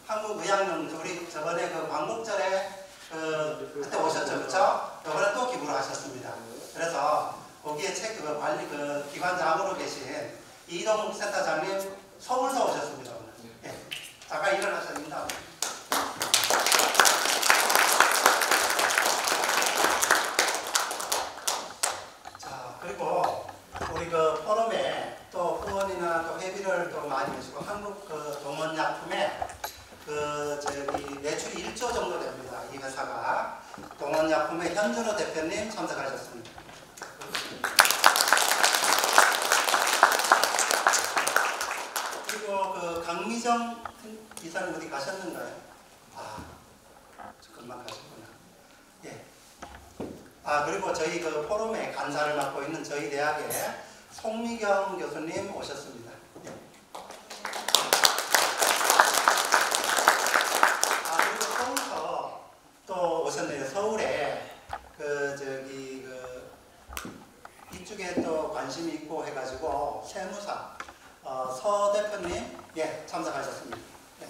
한국의학연구 우리 저번에 광복절에 그때 오셨죠, 그렇죠? 이번에 또 기부를 하셨습니다. 그래서 거기에 관리 기관장으로 계신 이동욱 센터장님 서울서 오셨습니다. 오늘. 예. 잠깐 일어나셨습니다. 자, 그리고 우리 포럼에 또 후원이나 또 회비를 또 많이 해주고 한국 동원약품에 매출이 1조 정도 됩니다. 이 회사가 동원약품의 현준호 대표님 참석하셨습니다. 그리고 강미정 이사님 어디 가셨는가요? 금방 가셨구나. 예. 그리고 저희 포럼의 간사를 맡고 있는 저희 대학의 송미경 교수님 오셨습니다. 예. 그리고 서울서 또 오셨네요. 서울에 이쪽에 또 관심이 있고 해가지고 세무사 서 대표님 참석하셨습니다. 예.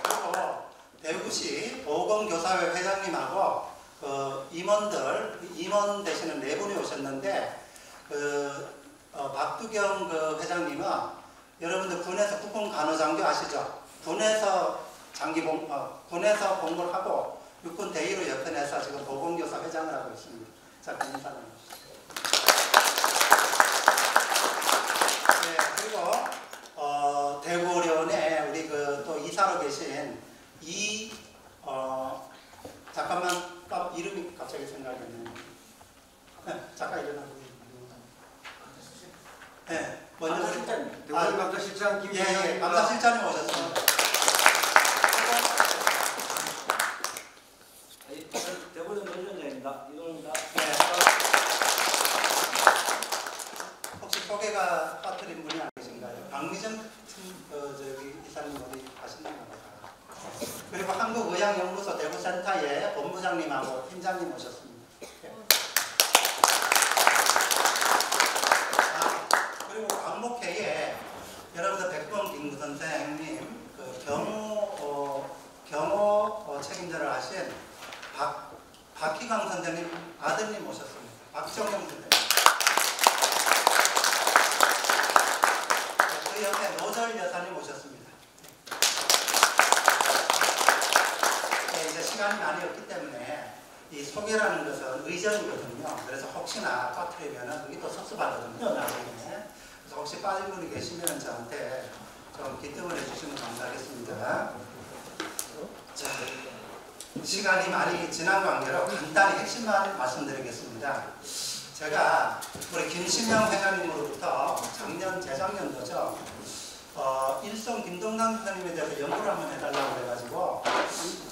그리고 대구시 보건교사회 회장님하고 임원 되시는 네 분이 오셨는데 박두경 회장님은 여러분들 군에서 국군 간호장교 아시죠? 군에서 군에서 공부를 하고 육군 대위로 역전해서 지금 보건교사 회장을 하고 있습니다. 자, 인사드립니다. 그리고 대구의료원에 우리 또 이사로 계신 잠깐만 이름이 갑자기 생각이 안 나요. 잠깐 일어나고. 네, 먼저 대구의 감사실장 김 감사실장님 오셨습니다. 대구의 노전자입니다. 이동입니다. 혹시 소개가 빠뜨린 분이 아니신가요? 박미정 이사님 어디 가시나요? 그리고 한국의학연구소 대구센터의 본부장님하고 팀장님 오셨습니다. 선생님 그 경호 책임자를 하신 박희광 선생님 아드님 오셨습니다. 박정영 선생님. 그 옆에 노절 여사님 오셨습니다. 네, 이제 시간이 많이 없기 때문에 이 소개라는 것은 의전이거든요. 그래서 혹시나 빠뜨리면 그게 또 섭섭하거든요, 나중에. 그래서 혹시 빠진 분이 계시면 저한테 좀 기뜸을 해주시면 감사하겠습니다. 자, 시간이 많이 지난 관계로 간단히 핵심만 말씀드리겠습니다. 제가 우리 김신영 회장님으로부터 재작년도죠. 일성 김동남 선생님에 대해서 연구를 한번 해달라고 해가지고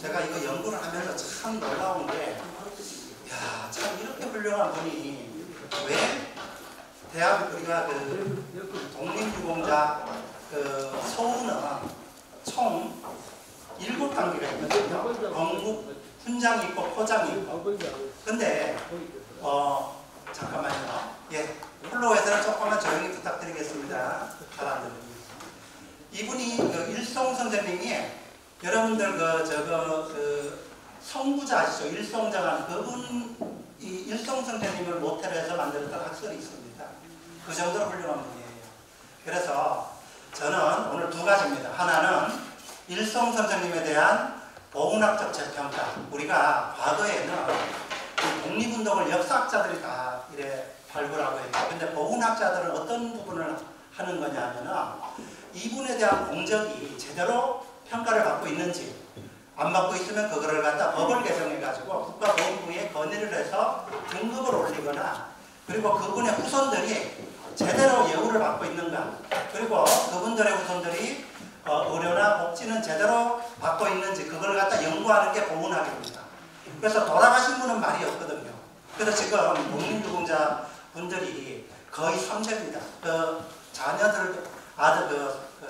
제가 이거 연구를 하면서 참 놀라운 게, 야, 참 이렇게 훌륭한 분이 왜 우리가 그 독립유공자 그 서우는 총 7단계가 있거든요. 건국, 훈장이 있고 포장이 있고. 근데 잠깐만요. 예, 플로에서는 조금만 조용히 부탁드리겠습니다. 잘 안 들립니다. 이분이 그 일송 선생님이 여러분들 그 성구자 아시죠? 일송장한 그분 이 일송 선생님을 모태로 해서 만들었던 학설이 있습니다. 그 정도로 훌륭한 분이에요. 그래서 저는 오늘 두 가지입니다. 하나는 일송 선생님에 대한 보훈학적 재평가. 우리가 과거에는 독립운동을 역사학자들이 다 이래 발굴하고 했죠. 근데 보훈학자들은 어떤 부분을 하는 거냐면은 이분에 대한 공적이 제대로 평가를 받고 있는지, 안 받고 있으면 그거를 갖다 법을 개정해가지고 국가보훈부에 건의를 해서 등급을 올리거나, 그리고 그분의 후손들이 제대로 예우를 받고 있는가, 그리고 그분들의 후손들이 의료나 복지는 제대로 받고 있는지 그걸 갖다 연구하는 게 보훈학입니다. 그래서 돌아가신 분은 말이 없거든요. 그래서 지금 독립유공자 분들이 거의 3세입니다. 그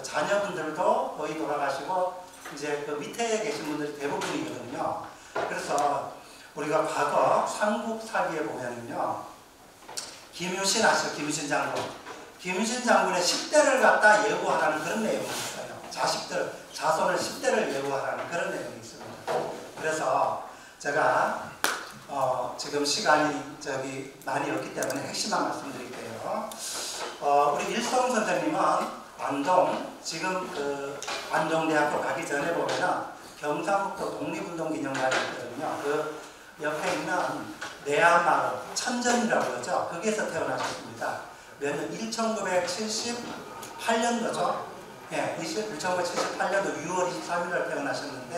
자녀분들도 거의 돌아가시고 이제 그 밑에 계신 분들이 대부분이거든요. 그래서 우리가 과거 삼국사기에 보면은요, 김유신 아시죠? 김유신 장군. 김유신 장군의 10대를 갖다 예우하라는 그런 내용이 있어요. 자손을 10대를 예우하라는 그런 내용이 있습니다. 그래서 제가 지금 시간이 많이 없기 때문에 핵심만 말씀드릴게요. 우리 일성 선생님은 안동, 지금 안동대학교 가기 전에 보면은 경상북도 독립운동기념관이 있거든요. 그 옆에 있는 내암마을 천전이라고 그러죠. 거기에서 태어나셨습니다. 몇 년? 1978년도죠. 예, 1978년도 6월 23일날 태어나셨는데,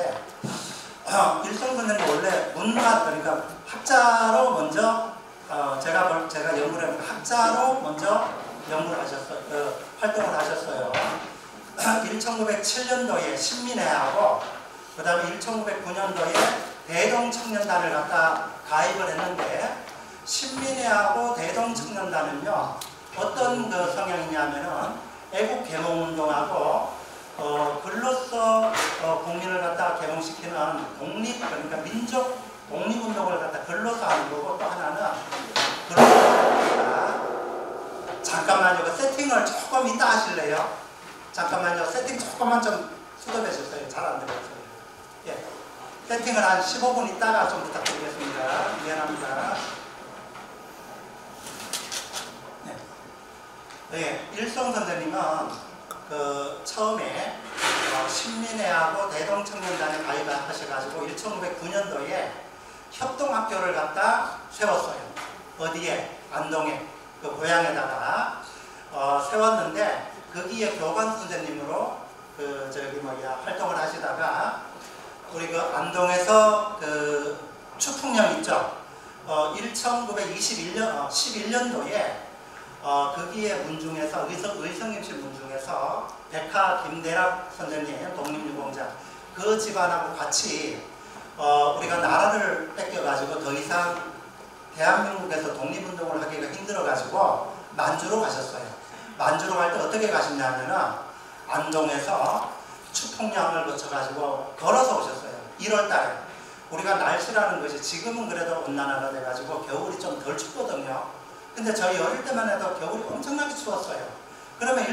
일성 선생님 원래 문학, 그러니까 학자로 먼저 제가 연구를 해보면 학자로 먼저 연구를 하셨어요. 활동을 하셨어요. 1907년도에 신민회하고 그 다음에 1909년도에 대동청년단을 갖다 가입을 했는데, 신민회하고 대동청년단은요 어떤 그 성향이냐면은 애국개몽운동하고 글로써 국민을 갖다 개몽시키는 독립, 그러니까 민족 독립운동을 갖다 글로써 하는 거고, 또 하나는 글로써 잠깐만요. 그 세팅을 조금 이따 하실래요? 잠깐만요. 세팅 조금만 좀 수습해 주세요. 잘 안 들렸어요. 예. 세팅을 한 15분 있다가 좀 부탁드리겠습니다. 미안합니다. 네. 네. 일성 선생님은 그 처음에 신민회하고 대동청년단에 가입하셔가지고 1909년도에 협동학교를 갖다 세웠어요. 어디에? 안동에. 그 고향에다가 세웠는데, 거기에 교관 선생님으로 활동을 하시다가 우리 그 안동에서 그 추풍령 있죠. 1911년도에 거기에 문중에서 의성임실 문중에서 백하 김대락 선생님 독립유공자 그 집안하고 같이 우리가 나라를 뺏겨가지고 더 이상 대한민국에서 독립운동을 하기가 힘들어가지고 만주로 가셨어요. 만주로 갈 때 어떻게 가셨냐면은 안동에서 추풍령을 거쳐가지고 걸어서 오셨어요. 1월달에. 우리가 날씨라는 것이 지금은 그래도 온난화가 돼가지고 겨울이 좀 덜 춥거든요. 근데 저희 어릴 때만 해도 겨울이 엄청나게 추웠어요. 그러면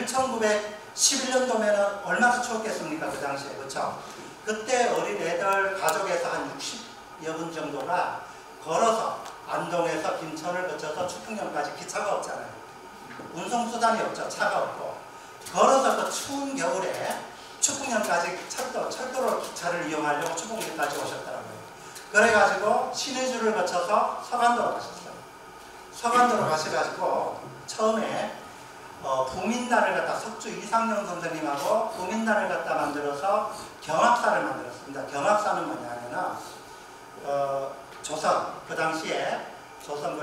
11년도면은 얼마나 추웠겠습니까? 그 당시에. 그렇죠? 그때 어린애들 가족에서 한 60여 분 정도가 걸어서 안동에서 김천을 거쳐서 추풍령까지 기차가 없잖아요. 운송수단이 없죠. 차가 없고. 걸어서 그 추운 겨울에 추풍령까지 철도로 기차를 이용하려고 추풍령까지 오셨더라고요. 그래가지고 신의주를 거쳐서 서간도로 가셨어요. 서간도로 가셔가지고 처음에 부민단을 갖다 석주 이상영 선생님하고 부민단을 갖다 만들어서 경학사를 만들었습니다. 경학사는 뭐냐면은 조선 그 당시에 조선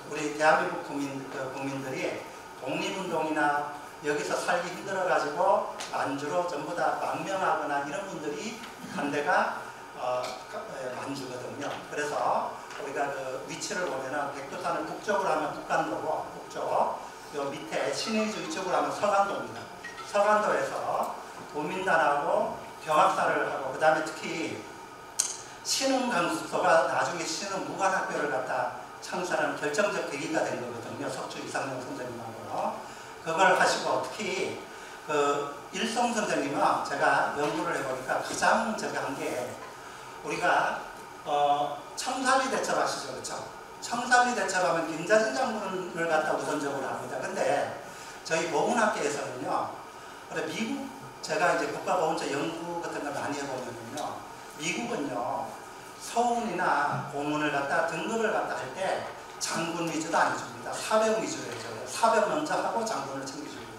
우리 대한민국 국민들이 독립운동이나 여기서 살기 힘들어가지고 만주로 전부 다 망명하거나 이런 분들이 간 데가 만주거든요. 그래서 우리가 그 위치를 보면은 백두산을 북쪽으로 하면 북간도고 북쪽, 요 밑에 신의주 이쪽으로 하면 서간도입니다. 서간도에서 도민단하고 경학사를 하고 그 다음에 특히 신흥강습소가 나중에 신흥무관학교를 갖다 창설하는 결정적 계기가 된 거거든요. 석주 이상영 선생님하고 그걸 하시고 특히 그 일송 선생님은 제가 연구를 해보니까 가장 제가 한 게 우리가 청산리 대첩 아시죠? 그렇죠? 청산리 대첩하면 김자진 장군을 갖다 우선적으로 합니다. 근데 저희 보훈학계에서는요, 미국 제가 이제 국가보훈처 연구 같은 걸 많이 해보면요, 미국은요 서훈이나 고문을 갖다 등급을 갖다 할 때 장군 위주도 안 해줍니다. 사병 위주로 해줘요. 사병 먼저 하고 장군을 챙겨줍니다.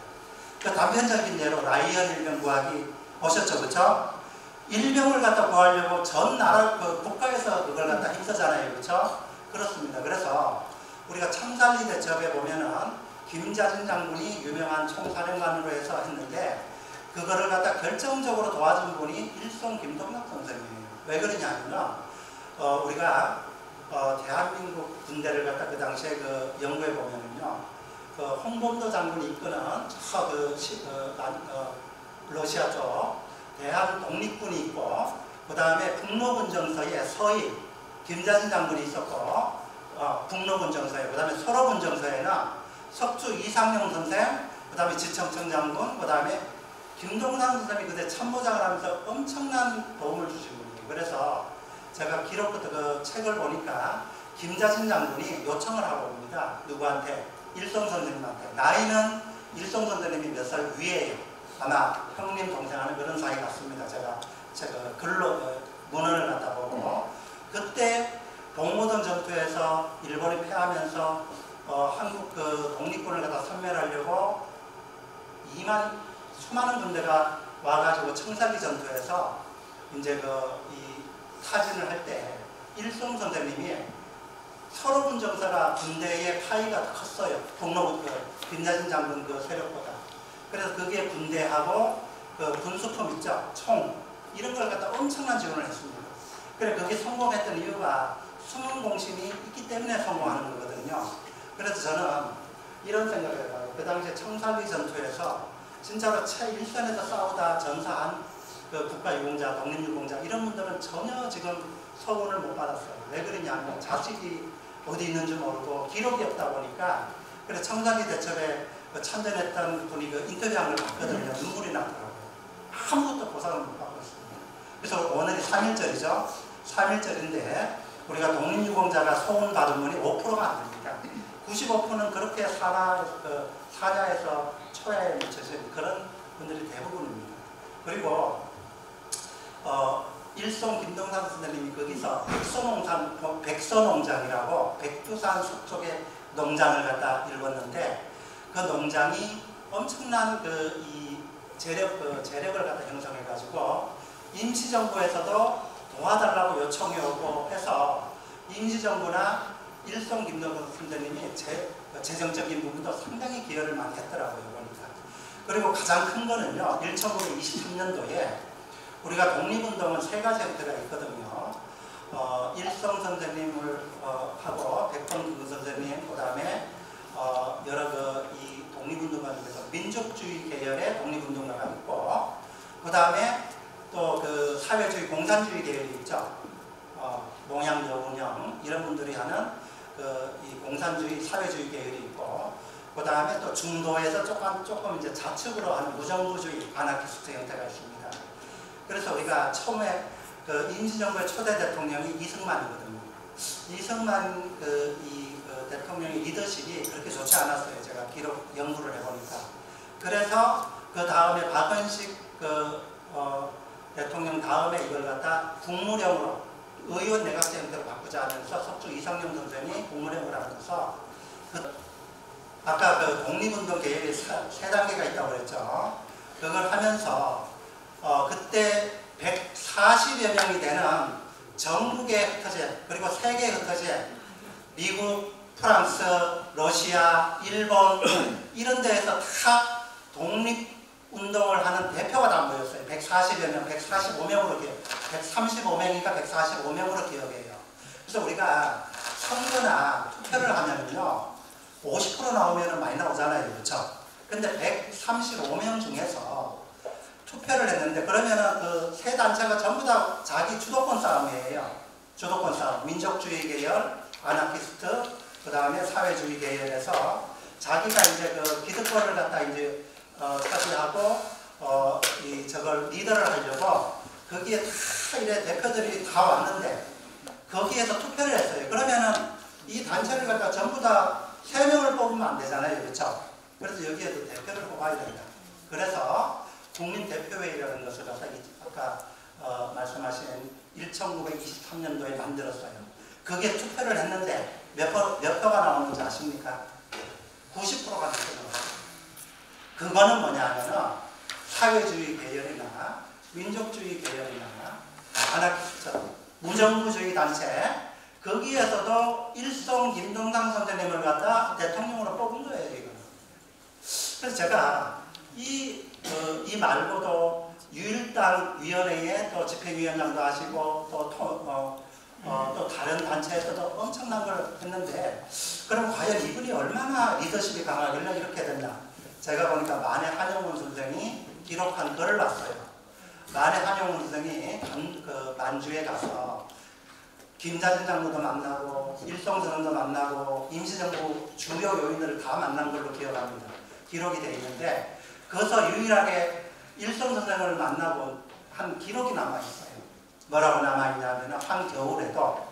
그 단편적인 예로 라이언 일병 구하기 보셨죠, 그렇죠? 일병을 갖다 구하려고 전 나라 국가에서 그걸 갖다 힘쓰잖아요, 그렇죠? 그렇습니다. 그래서 우리가 청산리 대첩에 보면은 김자진 장군이 유명한 총사령관으로 해서 했는데 그거를 갖다 결정적으로 도와준 분이 일송 김동혁 선생님이에요. 왜 그러냐면은 우리가 대한민국 군대를 갖다 그 당시에 그 연구해 보면은요, 그 홍범도 장군이 이끄는 러시아 쪽 대한 독립군이 있고 그 다음에 북로군 정서에 서희 김자진 장군이 있었고 북로군 정서에 그 다음에 서로군 정서에는 석주 이상용 선생 그 다음에 지청청 장군 그 다음에 김동산 선생님이 그때 참모장을 하면서 엄청난 도움을 주신 분이에요. 그래서 제가 기록부터 그 책을 보니까 김자진 장군이 요청을 하고 옵니다. 누구한테? 일송 선생님한테. 나이는 일송 선생님이 몇 살 위에요. 아마 형님 동생하는 그런 사이 같습니다. 제가 글로 문헌을 갖다 보고 그때 봉모던 전투에서 일본이 패하면서 한국 그 독립군을 갖다 섬멸하려고 수많은 군대가 와가지고 청산리 전투에서 이제 이 타진을 할 때 일송 선생님이 서로군 정사가 군대의 파이가 더 컸어요. 북로 김자진 장군 그 세력보다. 그래서 그게 군대하고 그 군수품 있죠, 총 이런 걸 갖다 엄청난 지원을 했습니다. 그래 그게 성공했던 이유가 숨은 공신이 있기 때문에 성공하는 거거든요. 그래서 저는 이런 생각을 해봐요. 그 당시에 청산리 전투에서 진짜로 최일선에서 싸우다 전사한 그 국가유공자, 독립유공자 이런 분들은 전혀 지금 서훈을 못 받았어요. 왜 그러냐면 자식이 어디 있는지 모르고 기록이 없다 보니까 그래서 청산리 대첩에 참전했던 분이 그 인터뷰한 걸 봤거든요. 눈물이 나더라고요. 아무것도 보상을 못 받고 있습니다. 그래서 오늘이 3.1절이죠. 3.1절인데 우리가 독립유공자가 소원받은 분이 5%가 안 됩니다. 95%는 그렇게 사자에서 초야에 묻혀진 그런 분들이 대부분입니다. 그리고 일송 김동산 선생님이 거기서 백서농장이라고 백두산 속쪽에 농장을 갖다 일궜는데 그 농장이 엄청난 재력을 갖다 형성해가지고 임시정부에서도 도와달라고 요청이 오고 해서 임시정부나 일송 김동산 선생님이 재정적인 부분도 상당히 기여를 많이 했더라고요, 보니까. 그리고 가장 큰 거는요, 1923년도에 우리가 독립운동은 세 가지 형태가 있거든요. 일성 선생님을 하고 백범규 선생님, 그 다음에 여러 이 독립운동가 중에서 민족주의 계열의 독립운동가가 있고, 그 다음에 또 그 사회주의 공산주의 계열이 있죠. 몽양 여운형 이런 분들이 하는 이 공산주의 사회주의 계열이 있고, 그 다음에 또 중도에서 조금 이제 좌측으로 하는 무정부주의 아나키스트 형태가 있습니다. 그래서 우리가 처음에 그 임시정부의 초대 대통령이 이승만이거든요. 이승만 대통령의 리더십이 그렇게 좋지 않았어요. 제가 기록 연구를 해보니까. 그래서 그 다음에 박은식 대통령 다음에 이걸 갖다 국무령으로 의원 내각제 형태로 바꾸자 하면서 석주 이성용 선생이 국무령을 하면서 아까 그 독립운동 계열이 세 단계가 있다고 그랬죠. 그걸 하면서 그때 140여 명이 되는 전국에 흩어진 그리고 세계에 흩어진 미국, 프랑스, 러시아, 일본 이런 데에서 다 독립운동을 하는 대표가 다 모였어요. 140여 명, 145명으로 기억, 135명이니까 145명으로 기억해요. 그래서 우리가 선거나 투표를 하면요 50% 나오면 많이 나오잖아요. 그렇죠? 근데 135명 중에서 투표를 했는데 그러면은 그 세 단체가 전부 다 자기 주도권 싸움이에요. 주도권 싸움. 민족주의 계열, 아나키스트, 그 다음에 사회주의 계열에서 자기가 이제 그 기득권을 갖다 이제 차지하고 저걸 리더를 하려고 거기에 다 이래 대표들이 다 왔는데 거기에서 투표를 했어요. 그러면은 이 단체를 갖다 전부 다 3명을 뽑으면 안 되잖아요. 그렇죠? 그래서 여기에도 대표를 뽑아야 된다. 그래서 국민대표회의라는 것을 갖다 아까 말씀하신 1923년도에 만들었어요. 그게 투표를 했는데 몇 표가 나오는지 아십니까? 90%가 나왔어요. 그거는 뭐냐 하면은 사회주의 계열이나 민족주의 계열이나 아나키스트, 무정부주의 단체 거기에서도 일성 김동상 선생님을 갖다 대통령으로 뽑은 거예요. 이거는. 그래서 제가 이 말고도 유일당 위원회에 또 집행위원장도 하시고 또 다른 단체에서도 엄청난 걸 했는데 그럼 과연 이분이 얼마나 리더십이 강하길래 이렇게 됐나? 제가 보니까 만해 한용운 선생이 기록한 글을 봤어요. 만해 한용운 선생이 만주에 가서 김자진 장로도 만나고 일성선언도 만나고 임시정부 주요 요인들을 다 만난 걸로 기억합니다. 기록이 되어 있는데 거기서 유일하게 일성선생을 만나고 한 기록이 남아있어요. 뭐라고 남아있냐면 한겨울에도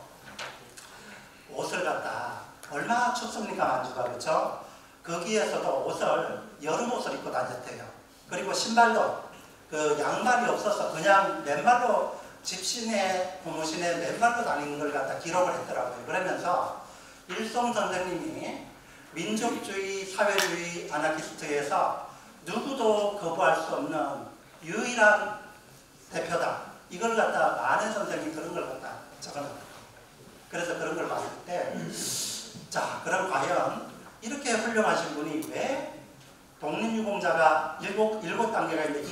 옷을 갖다 얼마나 춥습니까 만주가 그렇죠? 거기에서도 옷을 여름 옷을 입고 다녔대요. 그리고 신발도 그 양말이 없어서 그냥 맨발로 집신에 고무신에 맨발로 다니는 걸 갖다 기록을 했더라고요. 그러면서 일성 선생님이 민족주의, 사회주의, 아나키스트에서 누구도 거부할 수 없는 유일한 대표다. 이걸 갖다 만해 선생님이 그런 걸 갖다 적어놨다. 그래서 그런 걸 봤을 때 자, 그럼 과연 이렇게 훌륭하신 분이 왜 독립유공자가 7단계가 있는데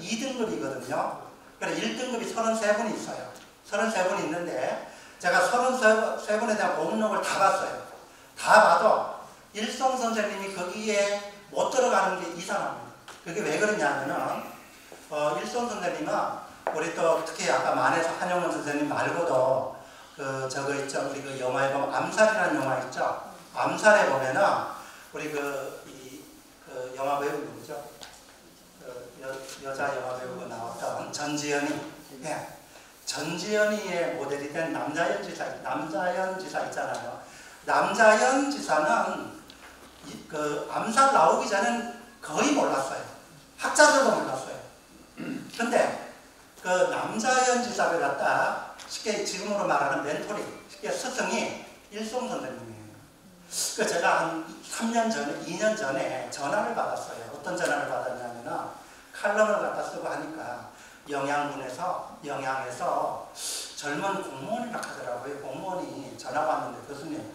2등급이거든요. 그래서 1등급이 33분이 있어요. 33분이 있는데 제가 33분에 대한 고문록을 다 봤어요. 다 봐도 일성 선생님이 거기에 못 들어가는 게 이상합니다. 그게 왜 그러냐면은 일성 선생님은 우리 또 특히 아까 만해서 한용운 선생님 말고도 저거 있죠. 우리 그 영화에 보면 암살이라는 영화 있죠. 암살에 보면은 우리 그 영화 배우 누구죠? 여자 영화 배우가 나왔던 전지현이. 예. 전지현이의 모델이 된 남자연 지사 있잖아요. 남자연 지사는 그 암살 나오기 전엔 거의 몰랐어요. 학자들도 몰랐어요. 근데 그 남자연 지사를 갖다 쉽게 지금으로 말하는 멘토링, 쉽게 스승이 일성 선생님이에요. 그 제가 한 3년 전에, 2년 전에 전화를 받았어요. 어떤 전화를 받았냐면은 칼럼을 갖다 쓰고 하니까 영양에서 젊은 공무원이라 하더라고요. 공무원이 전화가 왔는데 교수님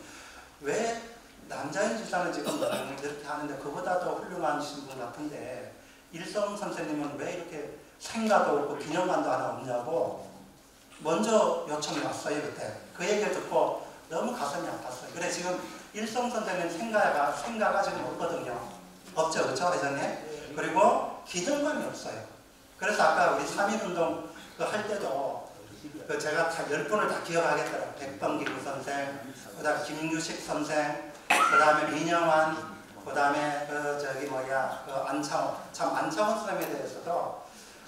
왜 남자연 지사는 지금 이렇게 하는데 그보다 더 훌륭하신 분 같은데 일성 선생님은 왜 이렇게 생가도 없고 기념관도 하나 없냐고 먼저 요청이 왔어요. 그때 그 얘기를 듣고 너무 가슴이 아팠어요. 그래 지금 일성 선생님 생가가 지금 없거든요. 없죠, 그렇죠, 회장님? 그리고 기념관이 없어요. 그래서 아까 우리 3.1운동 할 때도 제가 다 10분을 다 기억하겠더라고요. 백범기구 선생, 그 다음에 김규식 선생, 그 다음에 민영환, 그 다음에 안창호, 참 안창호 선생님에 대해서도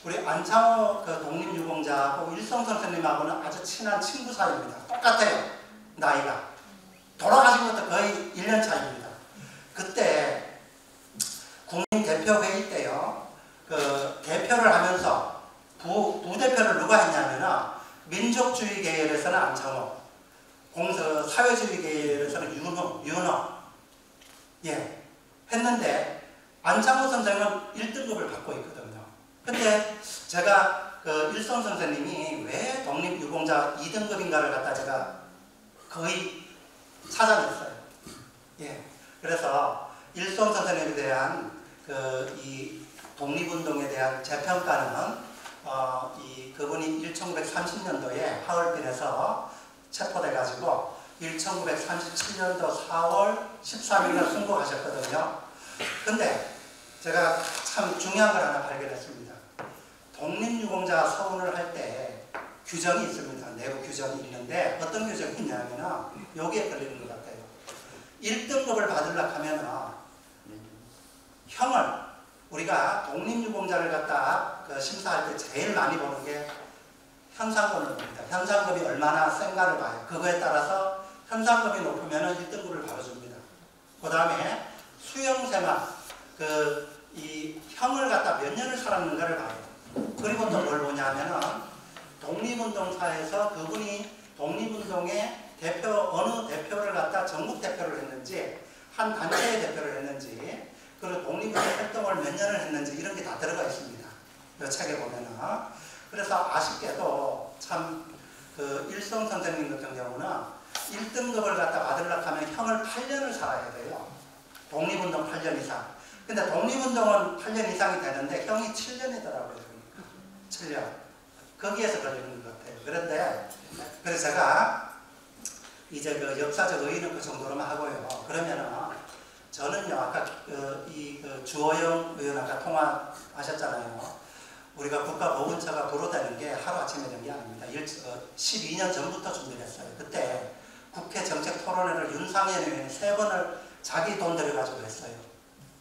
우리 안창호 독립유공자하고 일성 선생님하고는 아주 친한 친구 사이입니다. 똑같아요. 나이가. 돌아가신 것도 거의 1년 차입니다. 그때 국민대표회의 때요. 대표를 하면서 부대표를 누가 했냐면은 민족주의 계열에서는 안창호, 사회주의 계열에서는 윤호. 예. 했는데 안창호 선생은 1등급을 받고 있거든요. 근데 제가 일성 선생님이 왜 독립유공자 2등급인가를 갖다 제가 거의 찾아냈어요. 예. 그래서 일성 선생님에 대한 이 독립운동에 대한 재평가는 그분이 1930년도에 하얼빈에서 체포돼가지고 1937년도 4월 13일날 순국하셨거든요. 근데 제가 참 중요한 걸 하나 발견했습니다. 독립유공자 서훈을 할 때 규정이 있습니다. 내부 규정이 있는데 어떤 규정이 있냐면 여기에 걸리는 것 같아요. 1등급을 받으려고 하면 형을 우리가 독립유공자를 갖다 심사할 때 제일 많이 보는 게 현상금을 봅니다. 현상금이 얼마나 센가를 봐요. 그거에 따라서 현상금이 높으면 1등급을 바로 줍니다. 그 다음에 수용생활, 이 형을 갖다 몇 년을 살았는가를 봐요. 그리고 또 뭘 보냐면은 독립운동사에서 그분이 독립운동의 어느 대표를 갖다 전국 대표를 했는지, 한 단체의 대표를 했는지, 그리고 독립운동 활동을 몇 년을 했는지 이런 게 다 들어가 있습니다. 이 책에 보면은. 그래서 아쉽게도 참 일성 선생님 같은 경우는 1등급을 갖다 받으려고 하면 형을 8년을 살아야 돼요. 독립운동 8년 이상. 근데 독립운동은 8년 이상이 되는데 형이 7년이더라고요. 7년. 거기에서 걸리는 것 같아요. 그래서 제가 이제 역사적 의의는 그 정도로만 하고요. 그러면은 저는요, 아까 주호영 의원 아까 통화하셨잖아요. 우리가 국가보훈처가 도로되는 게 하루아침에 된 게 아닙니다. 12년 전부터 준비됐어요. 그때 국회 정책토론회를 윤상현 의원이 3번을 자기 돈 들여가지고 했어요.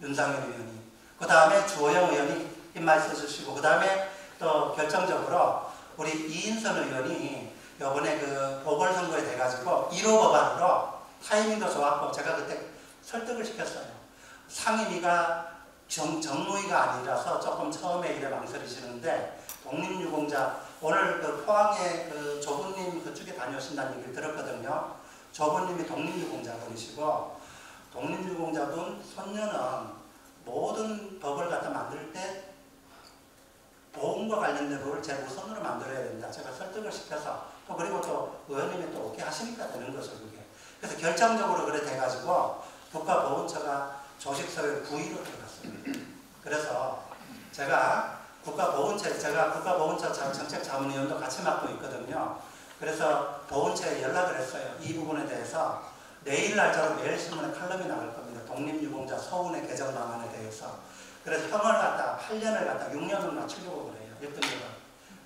윤상현 의원이. 그 다음에 주호영 의원이 입말 써주시고, 그 다음에 또 결정적으로 우리 이인선 의원이 요번에 보궐선거에 돼가지고 1호 법안으로 타이밍도 좋았고 제가 그때 설득을 시켰어요. 상임위가 정무위가 아니라서 조금 처음에 이래 망설이시는데 독립유공자 오늘 포항에 조부님 그쪽에 다녀오신다는 얘기를 들었거든요. 조부님이 독립유공자분이시고 독립유공자분 손녀는 모든 법을 갖다 만들 때 보험과 관련된 법을 제일 우선으로 만들어야 된다. 제가 설득을 시켜서 또 그리고 또 의원님이 또 오케이 하시니까 되는 거죠 그게. 그래서 결정적으로 그래 돼가지고 국가보훈처가 조직서열 9위로 들어갔습니다. 그래서 제가 국가보훈처 정책자문위원도 같이 맡고 있거든요. 그래서 보훈처에 연락을 했어요. 이 부분에 대해서 내일 날짜로 매일신문에 칼럼이 나갈 겁니다. 독립유공자 서훈의 개정 방안에 대해서. 그래서 형을 갖다 8년을 갖다 6년을 맞추려고 그래요. 1등급을.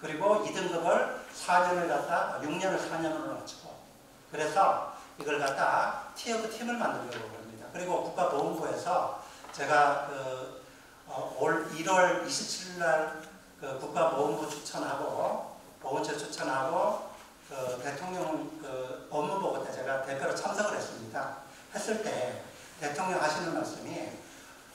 그리고 2등급을 4년을 갖다 6년을 4년으로 맞추고. 그래서 이걸 갖다 티어그 팀을 만들려고 합니다. 그리고 국가보훈부에서 제가 올 1월 27일 날 국가보훈부 추천하고 보훈처 추천하고 대통령 업무보고 때 제가 대표로 참석을 했습니다. 했을 때 대통령 하시는 말씀이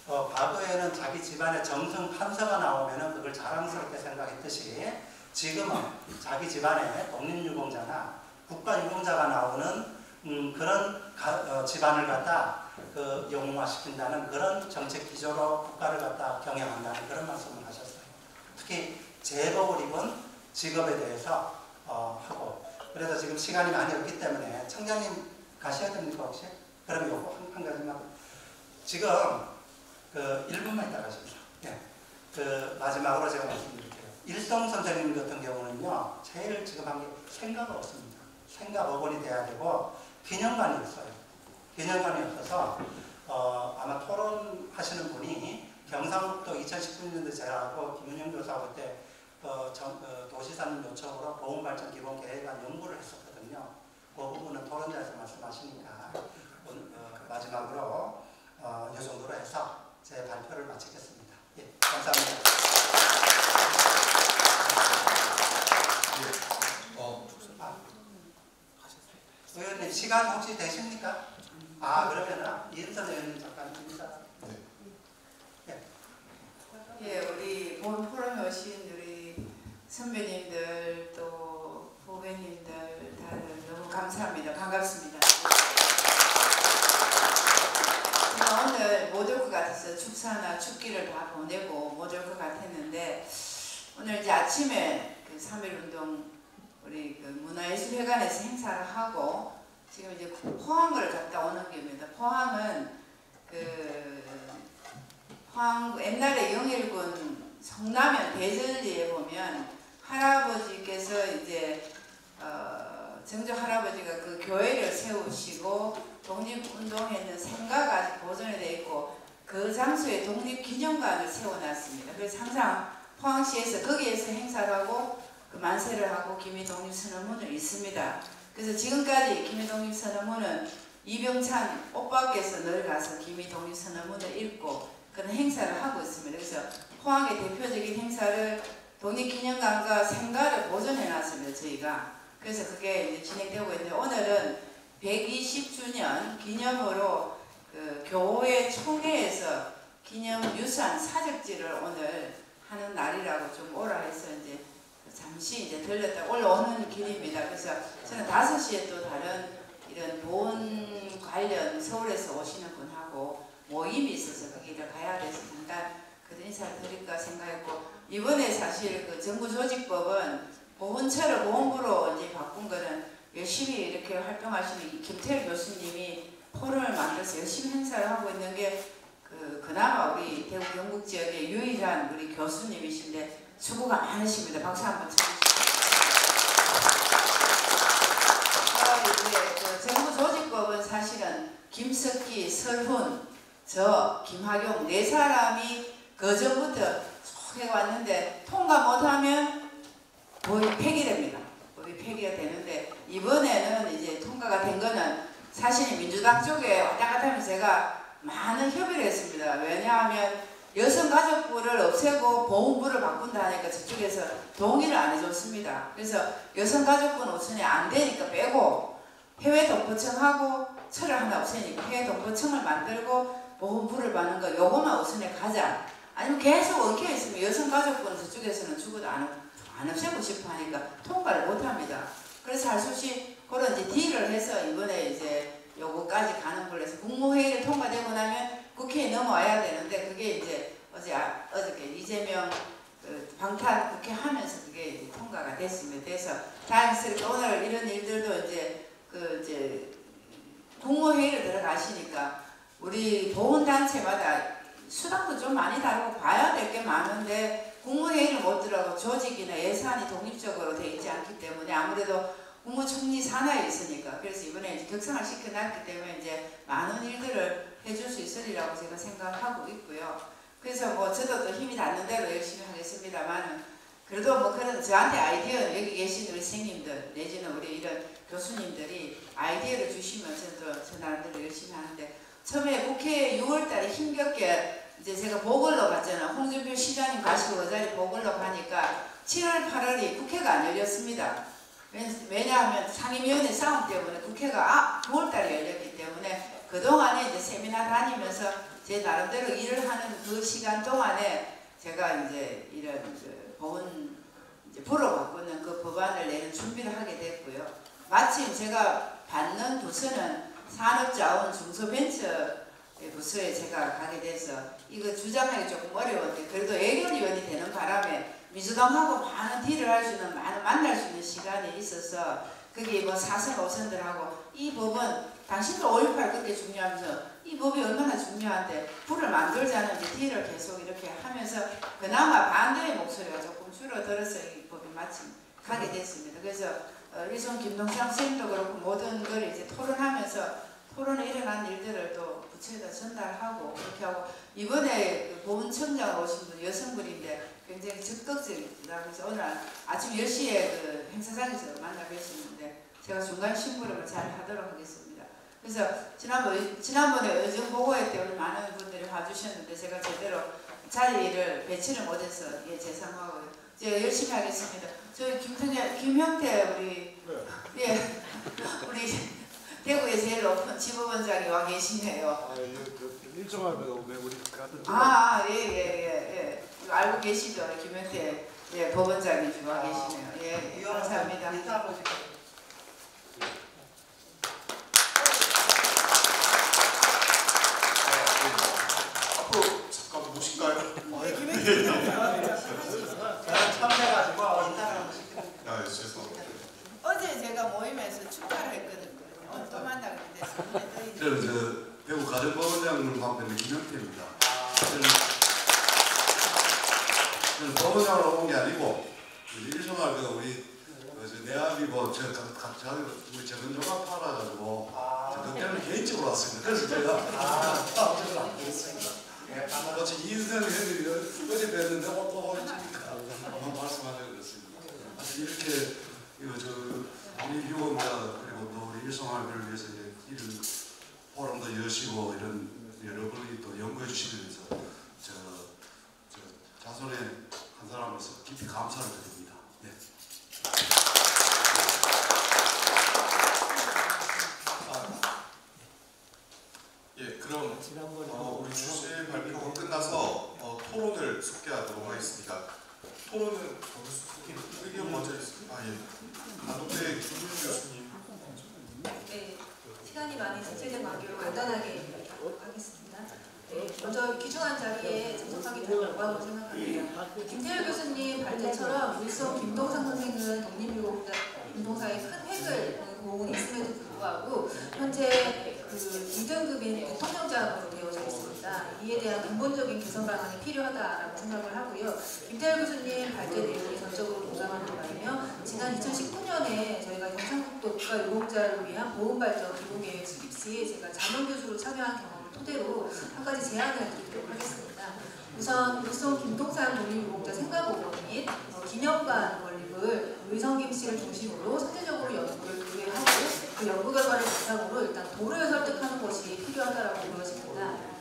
과거에는 자기 집안에 정승 판서가 나오면 그걸 자랑스럽게 생각했듯이 지금은 자기 집안에 독립유공자나 국가유공자가 나오는 그런 집안을 갖다 영웅화시킨다는 그런 정책 기조로 국가를 갖다 경영한다는 그런 말씀을 하셨어요. 특히 제복을 입은 직업에 대해서 하고. 그래서 지금 시간이 많이 없기 때문에 청장님 가셔야 됩니까 혹시? 그럼 요거 한 가지만. 지금 1분만 있다 가십시오. 네. 마지막으로 제가 말씀드릴게요. 일성 선생님 같은 경우는요, 제일 지금 한 게 생가가 없습니다. 생가 법원이 돼야 되고, 기념관이 없어요. 기념관이 없어서, 아마 토론하시는 분이 경상북도 2019년도 제가하고 김은영 교수하고 그때 도시사님 요청으로 보훈발전기본계획안 연구를 했었거든요. 그 부분은 토론자에서 말씀하시니까, 마지막으로 이 정도로 해서 제 발표를 마치겠습니다. 예, 감사합니다. 의원님 시간 혹시 되십니까? 그러면은 이은선 의원님 잠깐 인사. 예, 우리 본 포럼에 오신 우리 선배님들 또 후배님들 다들 너무 감사합니다. 반갑습니다. 제가 오늘 못 올 것 같아서 축사나 축기를 다 보내고 못 올 것 같았는데 오늘 이제 아침에 그 3.1운동 우리 그 문화예술회관에서 행사를 하고 지금 이제 포항을 갔다 오는 길입니다. 포항은 포항 옛날에 영일군 성남면 대전리에 보면 할아버지께서 이제 정조 할아버지가 그 교회를 세우시고 독립운동에는 생가가 아직 보존이 되어 있고 그 장소에 독립기념관을 세워놨습니다. 그래서 항상 포항시에서 거기에서 행사를 하고 그 만세를 하고 기미독립선언문을 읽습니다. 그래서 지금까지 기미독립선언문은 이병찬 오빠께서 늘 가서 기미독립선언문을 읽고 그런 행사를 하고 있습니다. 그래서 포항의 대표적인 행사를 독립기념관과 생가를 보존해놨습니다. 저희가. 그래서 그게 이제 진행되고 있는데 오늘은 120주년 기념으로 그 교회 총회에서 기념유산 사적지를 오늘 하는 날이라고 좀 오라 해서 이제 잠시 이제 들렸다 올라오는 길입니다. 그래서 저는 5시에 또 다른 이런 보훈 관련 서울에서 오시는 분하고 모임이 있어서 거기를 가야 돼서 잠깐 그 인사를 드릴까 생각했고 이번에 사실 그 정부조직법은 보훈처를 보훈부로 이제 바꾼 거는 열심히 이렇게 활동하시는 김태일 교수님이 포럼을 만들어서 열심히 행사를 하고 있는 게 그나마 우리 대구 경북 지역의 유일한 우리 교수님이신데 수고가 많으십니다. 박수 한번 쳐주시죠. 이제 정부조직법은 사실은 김석기, 설훈, 저, 김학용 4사람이 그 전부터 쭉 해왔는데 통과 못하면 법이 폐기됩니다. 법이 폐기가 되는데 이번에는 이제 통과가 된 거는 사실 민주당 쪽에 왔다 갔다 하면서 제가 많은 협의를 했습니다. 왜냐하면 여성가족부를 없애고 보훈부를 바꾼다 하니까 저쪽에서 동의를 안 해줬습니다. 그래서 여성가족부는 우선이 안 되니까 빼고 해외 동포청하고 철을 하나 없애니까 해외 동포청을 만들고 보훈부를 받는 거 요거만 우선에 가자. 아니면 계속 엉켜 있으면 여성가족부는 저쪽에서는 죽어도 안 없애고 싶어 하니까 통과를 못 합니다. 그래서 할 수 없이 그런 이제 딜을 해서 이번에 이제 요거까지 가는 걸로 해서 국무회의를 통과되고 나면 국회에 넘어와야 되는데 그게 이제 어저께 이재명 방탄 국회 하면서 그게 이제 통과가 됐습니다. 그래서 다행스럽게 오늘 이런 일들도 이제 국무회의를 들어가시니까 우리 보훈단체마다 수당도 좀 많이 다르고 봐야 될 게 많은데 국무회의를 못 들어가고 조직이나 예산이 독립적으로 돼 있지 않기 때문에 아무래도 국무총리 산하에 있으니까 그래서 이번에 이제 격상을 시켜놨기 때문에 이제 많은 일들을 해줄 수 있으리라고 제가 생각하고 있고요. 그래서 뭐 저도 또 힘이 닿는 대로 열심히 하겠습니다만 그래도 뭐 그런 저한테 아이디어 여기 계신 우리 선생님들 내지는 우리 이런 교수님들이 아이디어를 주시면 저도 저 나름대로 열심히 하는데 처음에 국회 6월달에 힘겹게 이제 제가 보궐로 갔잖아. 홍준표 시장님 가시고 그 자리 보궐로 가니까 7월 8월이 국회가 안 열렸습니다. 왜냐하면 상임위원회 싸움 때문에 국회가 9월달에 열렸기 때문에 그동안에 이제 세미나 다니면서 제 나름대로 일을 하는 그 시간 동안에 제가 이제 이런 보훈 이제 부로 바꾸는 그 법안을 내는 준비를 하게 됐고요. 마침 제가 받는 부서는 산업자원 중소벤처 부서에 제가 가게 돼서 이거 주장하기 조금 어려운데 그래도 예결위원이 되는 바람에 민주당하고 많은 딜을 할 수 있는 많은 만날 수 있는 시간이 있어서 그게 뭐 4선 5선들하고 이 법은 당신도 5.18 그렇게 중요하면서 이 법이 얼마나 중요한데 불을 만들자는 딜을 계속 이렇게 하면서 그나마 반대의 목소리가 조금 줄어들어서 이 법이 마침 가게 됐습니다. 그래서 일선 김동상 선생님도 그렇고 모든 걸 이제 토론하면서 토론에 일어난 일들을 또 부처에다 전달하고 그렇게 하고 이번에 그 보훈청장으로 오신 분 여성분인데 굉장히 적극적이다. 그래서 오늘 아침 10시에 그 행사장에서 만나 뵀었는데 제가 중간 심부름을 잘 하도록 하겠습니다. 그래서 지난번에 의정보고회 때 우리 많은 분들이 와주셨는데 제가 제대로 자리를 배치를 못해서 예, 죄송하고요. 제가 열심히 하겠습니다. 저희 김형태 우리 예 우리 대구에 제일 높은 지부원장이 와 계시네요. 일정하면 왜 우리 같은 예예예 알고 계시죠, 김형태 예 법원장이 와 계시네요. 예 감사합니다. 앞으로 잠깐 모실까요? 참여해가지고 인사를 시키는. 죄송합니다. 어제 제가 모임에서 축하를 했거든요. 오늘 또 만나는데 저는 대구 가정법원장을 맡는 김형태입니다. 저는 법원장으로 온 게 아니고 일송할 우리 내압이 우리 재건조가 팔아가지고 그 때문에 개인적으로 왔습니다. 그래서 제가 어제 이인성 형님이 어제 뵀는데 또 오시니까 한번 말씀하려고 그랬습니다. 이렇게 우리 유공자 그리고 또 우리 일송학을 위해서 이런 포럼도 여시고 이런 여러 분이 또 연구해 주시면서 자손의 한 사람으로서 깊이 감사를 드립니다. 네. 예, 그럼 우리 주제 발표가 끝나서 토론을 소개하도록 하겠습니다. 토론은 의견 먼저 있습니다. 단독대 김윤 교수님. 네, 시간이 많이 지체된 관계로 간단하게 하겠습니다. 네, 먼저 귀중한 자리에 참석하게 된 영광으로 생각합니다. 김태열 교수님 발제처럼 윌son 김동상 선생은 독립유공자운동사의 큰 획을 공이 있음에도 불구하고 현재 그 2등급인 대통령장으로 되어져 있습니다. 이에 대한 근본적인 개선 방안이 필요하다라고 생각을 하고요. 김태열 교수님 발제 내용에 전적으로 공감하는 바이며 지난 2019년에 저희가 경상북도 국가유공자를 위한 보훈발전 기본계획 수립 시 제가 자문 교수로 참여한 경험을 토대로 한 가지 제안을 드리도록 하겠습니다. 우선 윌son 김동상 독립유공자 생가보건 및 기념관 건립을 의성김 씨를 중심으로 선제적으로 연구를 의뢰하고 그 연구 결과를 바탕으로 일단 도를 설득하는 것이 필요하다고 보여집니다.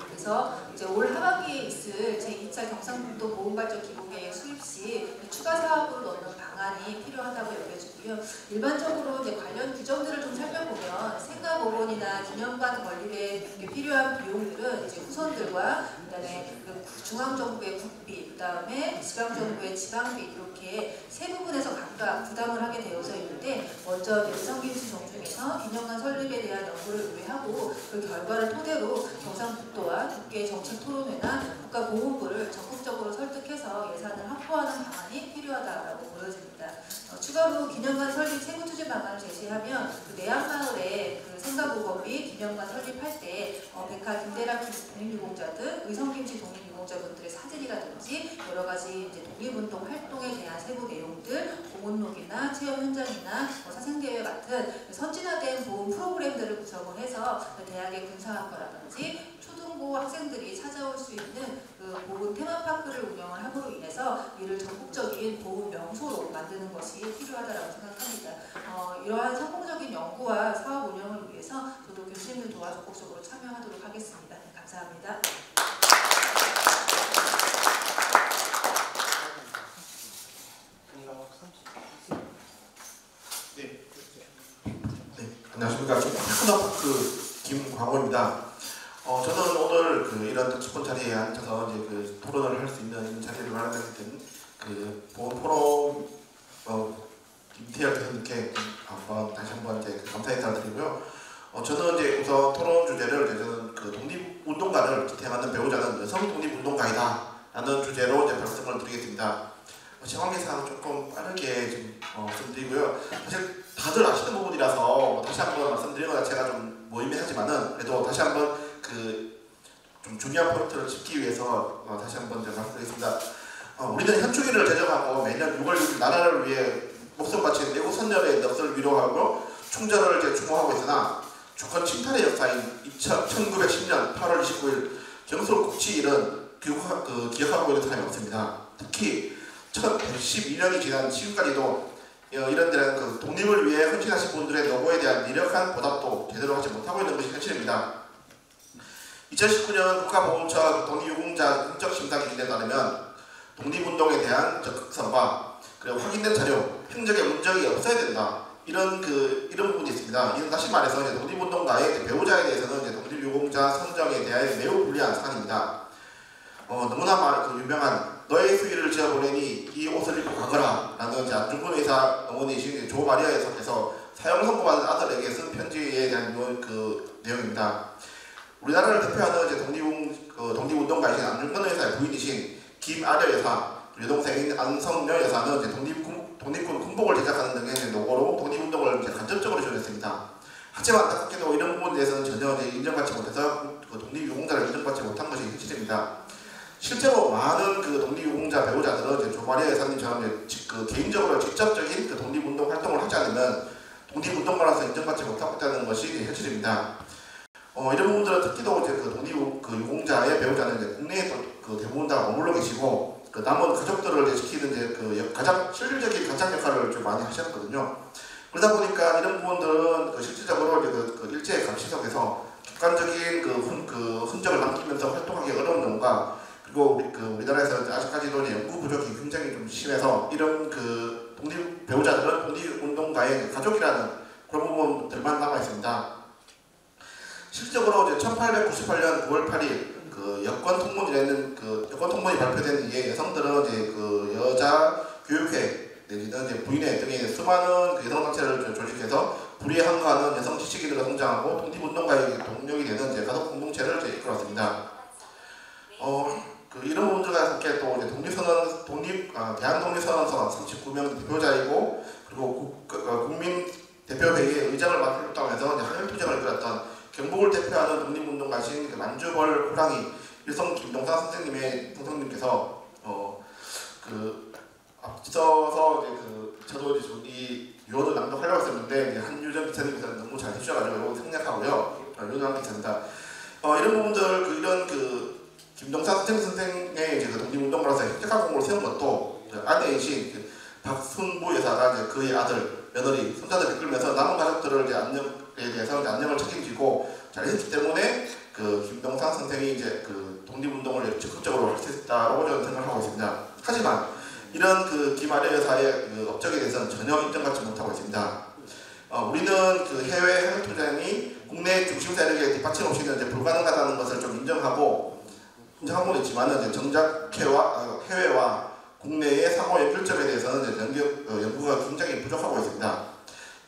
그래서 이제 올 하반기에 있을 제2차 경상북도 보훈발전 기본계획 수립 시 추가 사업으로 넣는 방안이 필요하다고 여겨지고요. 일반적으로 이제 관련 규정들을 좀 살펴보면 생가보건이나 기념관 건립에 필요한 비용들은 이제 후손들과 그다음에 중앙정부의 국비, 그다음에 지방정부의 지방비 이렇게 세 부분에서 각각 부담을 하게 되어서 있는데 먼저 의성김씨 정중에서 기념관 설립에 대한 연구를 의뢰하고 그 결과를 토대로 경상북도와 국계 정책토론회나 국가보훈부를 적극적으로 설득해서 예산을 확보하는 방안이 필요하다고 보여집니다. 추가로 기념관 설립 세부투자 방안을 제시하면 그 내안마을에 그 생가보건 및 기념관 설립할 때 백화 김대락 독립유공자 등 의성김씨 독립유공자분들의 사진이라든지 여러 가지 이제 독립운동 활동에 대한 세부 내용들, 공원록이나 체험 현장이나 사생대회 같은 선진화된 보훈 프로그램들을 구성을 해서 대학의 군사학과라든지 초등부 학생들이 찾아올 수 있는 그 보훈 테마파크를 운영을 함으로 인해서 이를 전국적인 보훈 명소로 만드는 것이 필요하다고 생각합니다. 이러한 성공적인 연구와 사업 운영을 위해서 저도 교수님들 도와 적극적으로 참여하도록 하겠습니다. 네, 감사합니다. 안녕하십니까. 테크노파크 김광호입니다. 저는 오늘 이런 특수본 자리에 앉아서 이제 토론을 할 수 있는 자리를 마련하게 된 보훈 포럼 김태열 교수님께 다시 한번 이제 감사 인사를 드리고요. 저는 이제 우선 토론 주제를 저는 독립운동가를 지탱하는 배우자는 여성 독립운동가이다라는 주제로 이제 발언을 드리겠습니다. 시간계상 조금 빠르게 좀 말씀드리고요. 사실 다들 아시는 부분이라서 다시 한번 말씀드리는 것 자체가 좀 모임하지만은 그래도 다시 한번 좀 중요한 포인트를 짚기 위해서 다시 한번 말씀드리겠습니다. 우리는 현충일을 제정하고 매년 6월 6일 나라를 위해 목숨 바친 내국 선열의 넋을 위로하고 충전을 추모하고 있으나 주권 침탈의 역사인 1910년 8월 29일 경솔국치일은 기억하고 있는 사람이 없습니다. 특히 1112년이 지난 지금까지도 이런 데는 그 독립을 위해 헌신하신 분들의 노고에 대한 미력한 보답도 제대로 하지 못하고 있는 것이 현실입니다. 2019년 국가보훈처 독립유공자 행정심사 기준에 따르면 독립운동에 대한 적극성과 그리고 확인된 자료, 행적의 문적이 없어야 된다. 이런 부분이 있습니다. 이는 다시 말해서 이제 독립운동가의 배우자에 대해서는 이제 독립유공자 선정에 대하여 매우 불리한 사안입니다. 너무나 유명한 너의 수의를 지어보내니 이 옷을 입고 가거라 라는 안중근 의사 어머니이신 조 마리아에서 사형 선고받은 아들에게 쓴 편지에 대한 내용입니다. 우리나라를 대표하는 이제 독립운동가이신 안중근 의사의 부인이신 김아려 여사, 여동생인 안성녀 여사는 이제 독립군 군복을 제작하는 등의 노고로 독립운동을 이제 간접적으로 지원했습니다. 하지만 안타깝게도 이런 부분에 대해서는 전혀 이제 인정받지 못해서 독립유공자를 인정받지 못한 것이 현실입니다. 실제로 많은 독립유공자 배우자들은 이제 조마리아 여사님처럼 개인적으로 직접적인 독립운동 활동을 하지 않으면 독립운동가로서 인정받지 못하고 있다는 것이 현실입니다. 이런 부분들은 특히도 이제 독립유공자의 배우자는 이제 국내에 대부분 다 머물러 계시고 남은 가족들을 지키는 이제 가장 실질적인 간장 역할을 좀 많이 하셨거든요. 그러다 보니까 이런 부분들은 실질적으로 이제 일제 감시 속에서 객관적인 흔적을 남기면서 활동하기 어려운 경우가 그리고 우리나라에서 아직까지도 연구 부족이 굉장히 좀 심해서 이런 독립 배우자들은 독립운동가의 가족이라는 그런 부분들만 남아 있습니다. 실질적으로 이제 1898년 9월 8일 여권 통문이 발표된 이에 여성들은 이제 여자 교육회 내지는 이제 부인회 등의 수많은 여성단체를 조직해서 불의에 항거하는 여성 지식인으로 성장하고 독립운동가의 동력이 되는 이제 가족 공동체를 이끌었습니다. 이런 부분들과 함께 또 이제 대한독립선언서 39명 대표자이고 그리고 국민 대표회의의 의장을 맡았다면서 한일투쟁을 이끌었던 경북을 대표하는 독립운동가신 만주벌 호랑이 일성 김동상 선생님께서 앞서서 이제 저도 이제 이 유언을 낭독하려고 했었는데 한유정 기자님께서 너무 잘 해주셔가지고 생략하고요. 유언을 했습니다. 이런 부분들 이런 김동상 선생의 이제 독립운동가로서 획득한 공을 세운 것도 아내이신 박순부 여사가 이제 그의 아들, 며느리, 손자들을 이끌면서 남은 가족들을 이제 안녕에 대해서 이제 안녕을 책임지고 잘했기 때문에 김동상 선생이 이제 독립운동을 적극적으로 할 수 있다고 저는 생각하고 있습니다. 하지만 이런 김아려 여사의 업적에 대해서는 전혀 인정받지 못하고 있습니다. 우리는 해외 한일투쟁이 국내 중심 세력의 뒷받침 없이는 이제 불가능하다는 것을 좀 인정하고는 있지만은 정작 해외와 국내의 상호 연결점에 대해서는 연구가 굉장히 부족하고 있습니다.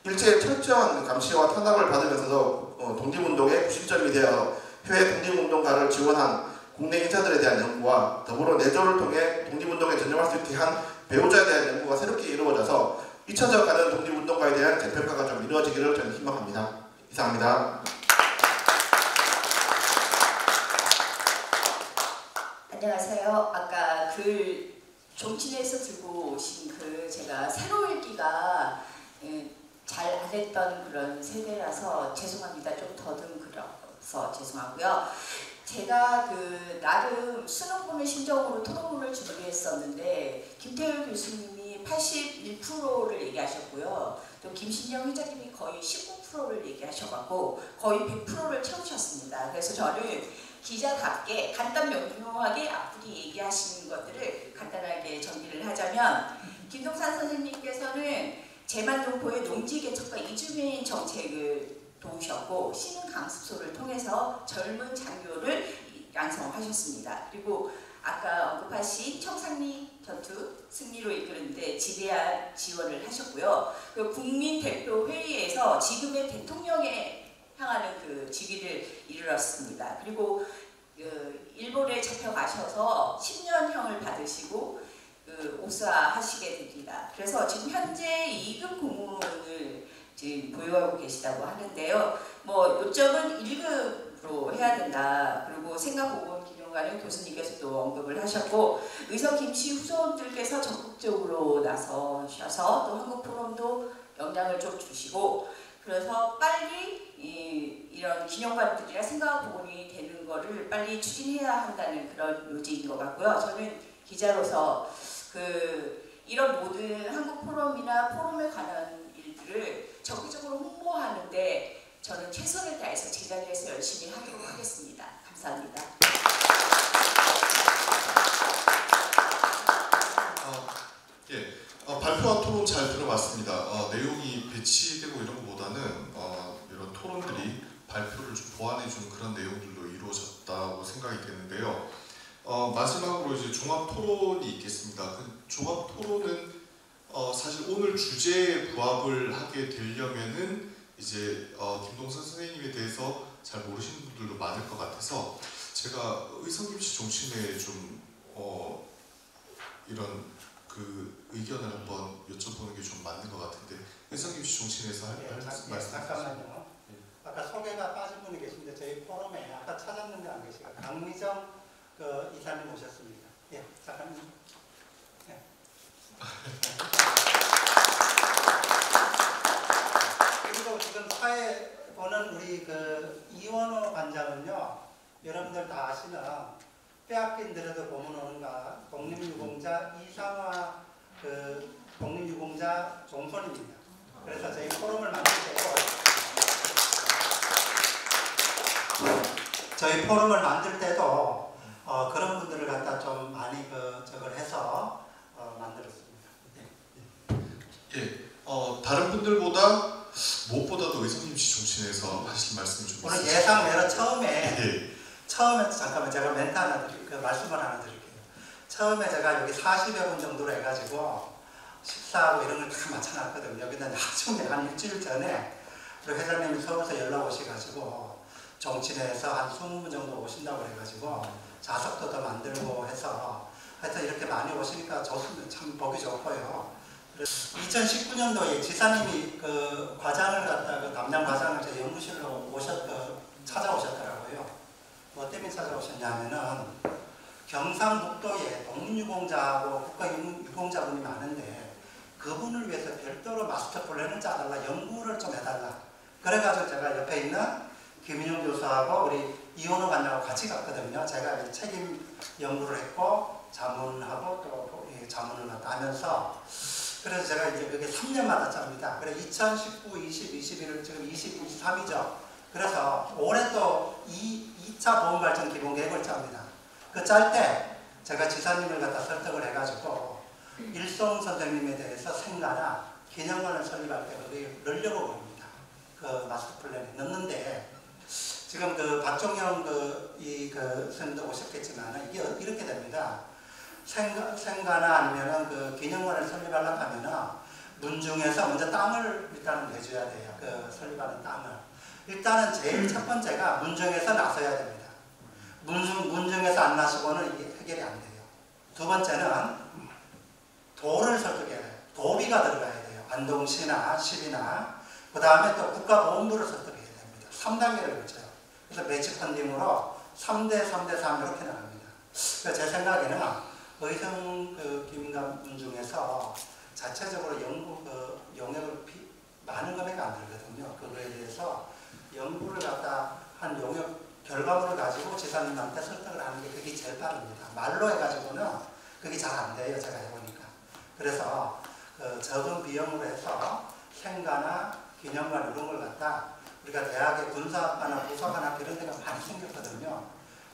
일제의 철저한 감시와 탄압을 받으면서도 독립운동의 구심점이 되어 해외 독립운동가를 지원한 국내 인사들에 대한 연구와 더불어 내조를 통해 독립운동에 전념할 수 있게 한 배우자에 대한 연구가 새롭게 이루어져서 잊혀져가는 독립운동가에 대한 재평가가 좀 이루어지기를 저는 희망합니다. 이상입니다. 안녕하세요. 아까 종친에서 들고 오신 제가 새로 읽기가 잘 안 했던 그런 세대라서 죄송합니다. 좀 더듬그려서 죄송하고요. 제가 나름 수능본을 신정으로 토론문을 준비했었는데 김태율 교수님이 81%를 얘기하셨고요. 또 김신영 회장님이 거의 19%를 얘기하셔갖고 거의 100%를 채우셨습니다. 그래서 저는 기자답게 간단 명료하게 앞뒤 얘기하시는 것들을 간단하게 정리를 하자면 김동산 선생님께서는 제만동포의 농지개척과 이주민 정책을 도우셨고 신흥 강습소를 통해서 젊은 장교를 양성하셨습니다. 그리고 아까 언급하신 청산리 전투 승리로 이끄는데 지대한 지원을 하셨고요. 국민대표회의에서 지금의 대통령에 향하는 직위를 이르렀습니다. 그리고 일본에 잡혀가셔서 10년형을 받으시고 옥사하시게 됩니다. 그래서 지금 현재 2급 공무원을 지금 보유하고 계시다고 하는데요. 요점은 1급으로 해야 된다. 그리고 생각보건기념관은 교수님께서도 언급을 하셨고 의성 김씨 후손들께서 적극적으로 나서셔서 또 한국포럼도 영향을 좀 주시고 그래서 빨리 이런 기념관들이나 생각보건이 되는 거를 빨리 추진해야 한다는 그런 요지인 것 같고요. 저는 기자로서 이런 모든 한국 포럼이나 포럼에 관한 일들을 적극적으로 홍보하는데 저는 최선을 다해서 제자리에서 열심히 하도록 하겠습니다. 감사합니다. 발표와 토론 잘 들어봤습니다. 내용이 배치되고 이런 것보다는 이런 토론들이 발표를 좀 보완해주는 그런 내용들로 이루어졌다고 생각이 되는데요. 마지막으로 이제 종합 토론이 있겠습니다. 그 종합 토론은 사실 오늘 주제에 부합을 하게 되려면은 이제 김동선 선생님에 대해서 잘 모르시는 분들도 많을 것 같아서 제가 의성김씨 종친회에 좀 이런 그 의견을 한번 여쭤보는 게 좀 맞는 것 같은데 의성김씨 종친회에서 할 말씀 잠깐만요. 아까 소개가 빠진 분이 계신데 저희 포럼에 아까 찾았는데 안 계시가 강미정 이사님 오셨습니다. 예, 잠깐만요. 예. 그리고 지금 사회 보는 우리 이원호 관장은요, 여러분들 다 아시는 빼앗긴들에도 보면 오는가 독립유공자 이상화 독립유공자 종손입니다. 그래서 저희 포럼을 만들 때도 그런 분들을 갖다 좀 많이 저걸 해서 만들었습니다. 다른 분들보다 무엇보다도 의성김씨 종친회에서 하실 말씀이 좀 오늘 있으시죠? 예상외로 처음에 잠깐만 제가 멘트 하나 말씀을 하나 드릴게요. 처음에 제가 여기 40여 분 정도로 해가지고 식사하고 이런 걸 다 맞춰놨거든요. 근데 나중에 한 일주일 전에 우리 회장님이 서울에서 연락 오셔가지고 종친회에서 한 20분 정도 오신다고 해가지고 좌석도 더 만들고 해서 하여튼 이렇게 많이 오시니까 좋습니다. 참 보기 좋고요. 2019년도에 지사님이 과장을 갖다 담당 과장을 제 연구실로 찾아오셨더라고요. 뭐 때문에 찾아오셨냐면은 경상북도에 독립유공자하고 국가유공자분이 많은데 그분을 위해서 별도로 마스터 플랜을 짜달라, 연구를 좀 해달라. 그래가지고 제가 옆에 있는 김인용 교수하고 우리 이원호 관장하고 같이 갔거든요. 제가 책임 연구를 했고 자문하고 또 자문을 하면서 그래서 제가 이제 그게 3년마다 짭니다. 그래 2019, 20, 21을 지금 20, 23이죠. 그래서 올해 또 2차 보험발전 기본계획을 짭니다. 그 짤 때 제가 지사님을 갖다 설득을 해가지고 일송 선생님에 대해서 생가나 기념관을 설립할 때 거기에 넣으려고 봅니다. 그 마스터 플랜에 넣는데 지금 박종영 선생님도 오셨겠지만 이게 이렇게 됩니다. 생가나 아니면은 기념관을 설립하려고 하면은 문중에서 먼저 땅을 일단은 내줘야 돼요. 설립하는 땅을. 일단은 제일 첫 번째가 문중에서 나서야 됩니다. 문중에서 안 나서고는 이게 해결이 안 돼요. 두 번째는 도를 설득해야 돼요. 도비가 들어가야 돼요. 안동시나 시비나 그 다음에 또 국가보훈부를 설득해야 됩니다. 3단계를 거쳐요. 그래서 매치 펀딩으로 3대 3대 3 이렇게 나갑니다. 그래서 제 생각에는 의성 기민감 중에서 자체적으로 연구 용역을 많은 금액이 안 들거든요. 그거에 대해서 연구를 갖다 한 용역 결과물을 가지고 지사님한테 설득을 하는 게 그게 제일 빠릅니다. 말로 해가지고는 그게 잘 안 돼요. 제가 해보니까. 그래서 적은 비용으로 해서 생가나 기념관 이런 걸 갖다 우리가 대학의 군사학과나 부사관학교 이런 데가 많이 생겼거든요.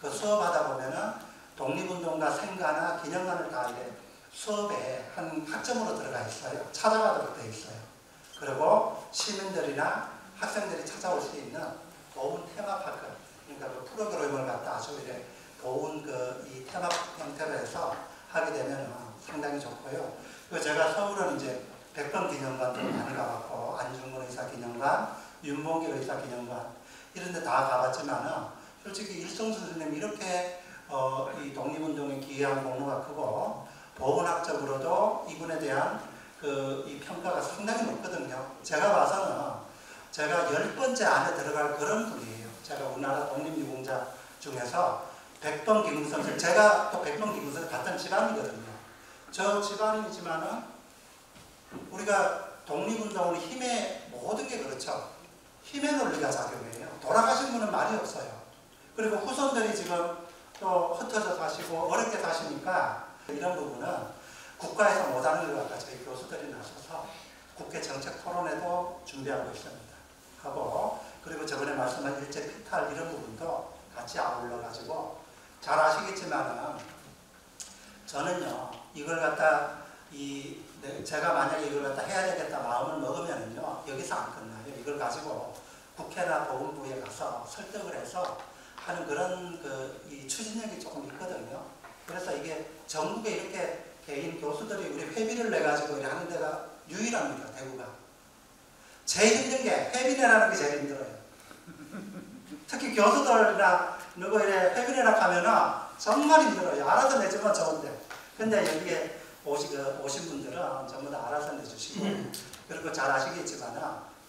그 수업하다 보면은 독립운동가 생가나 기념관을 다 이제 수업에 한 학점으로 들어가 있어요. 찾아가도록 되어 있어요. 그리고 시민들이나 학생들이 찾아올 수 있는 보훈 테마파크, 그러니까 그 프로그램을 갖다 아주 이제 보훈 이 테마 형태로 해서 하게 되면 상당히 좋고요. 그리고 제가 서울은 이제 백범 기념관도 많이 가봤고 안중근 의사 기념관, 윤봉길 의사 기념관 이런 데 다 가봤지만은 솔직히 일송 선생님 이렇게 이 독립운동에 기여한 공로가 크고 보훈학적으로도 이분에 대한 이 평가가 상당히 높거든요. 제가 봐서는 제가 10번째 안에 들어갈 그런 분이에요. 제가 우리나라 독립유공자 중에서 백범 김웅선, 제가 또 백범 김웅선 같은 집안이거든요. 저 집안이지만은 우리가 독립운동은 힘의 모든 게 그렇죠. 힘의 논리가 작용해요. 돌아가신 분은 말이 없어요. 그리고 후손들이 지금 또 흩어져 사시고 어렵게 사시니까 이런 부분은 국가에서 못하는 것 같아 저희 교수들이 나서서 국회 정책 토론회도 준비하고 있습니다. 하고 그리고 저번에 말씀한 일제 피탈 이런 부분도 같이 아울러 가지고 잘 아시겠지만은 저는요 이걸 갖다 제가 만약에 이걸 갖다 해야 되겠다 마음을 먹으면은요 여기서 안 끝나요. 이걸 가지고 국회나 보건부에 가서 설득을 해서 하는 그런 이 추진력이 조금 있거든요. 그래서 이게 전국에 이렇게 개인 교수들이 우리 회비를 내 가지고 이렇게 하는 데가 유일합니다. 대구가. 제일 힘든 게 회비내라는 게 제일 힘들어요. 특히 교수들이나 누구 이래 회비내라 하면은 정말 힘들어요. 알아서 내주면 좋은데. 근데 여기에 오신 분들은 전부 다 알아서 내주시고 그리고 잘 아시겠지만은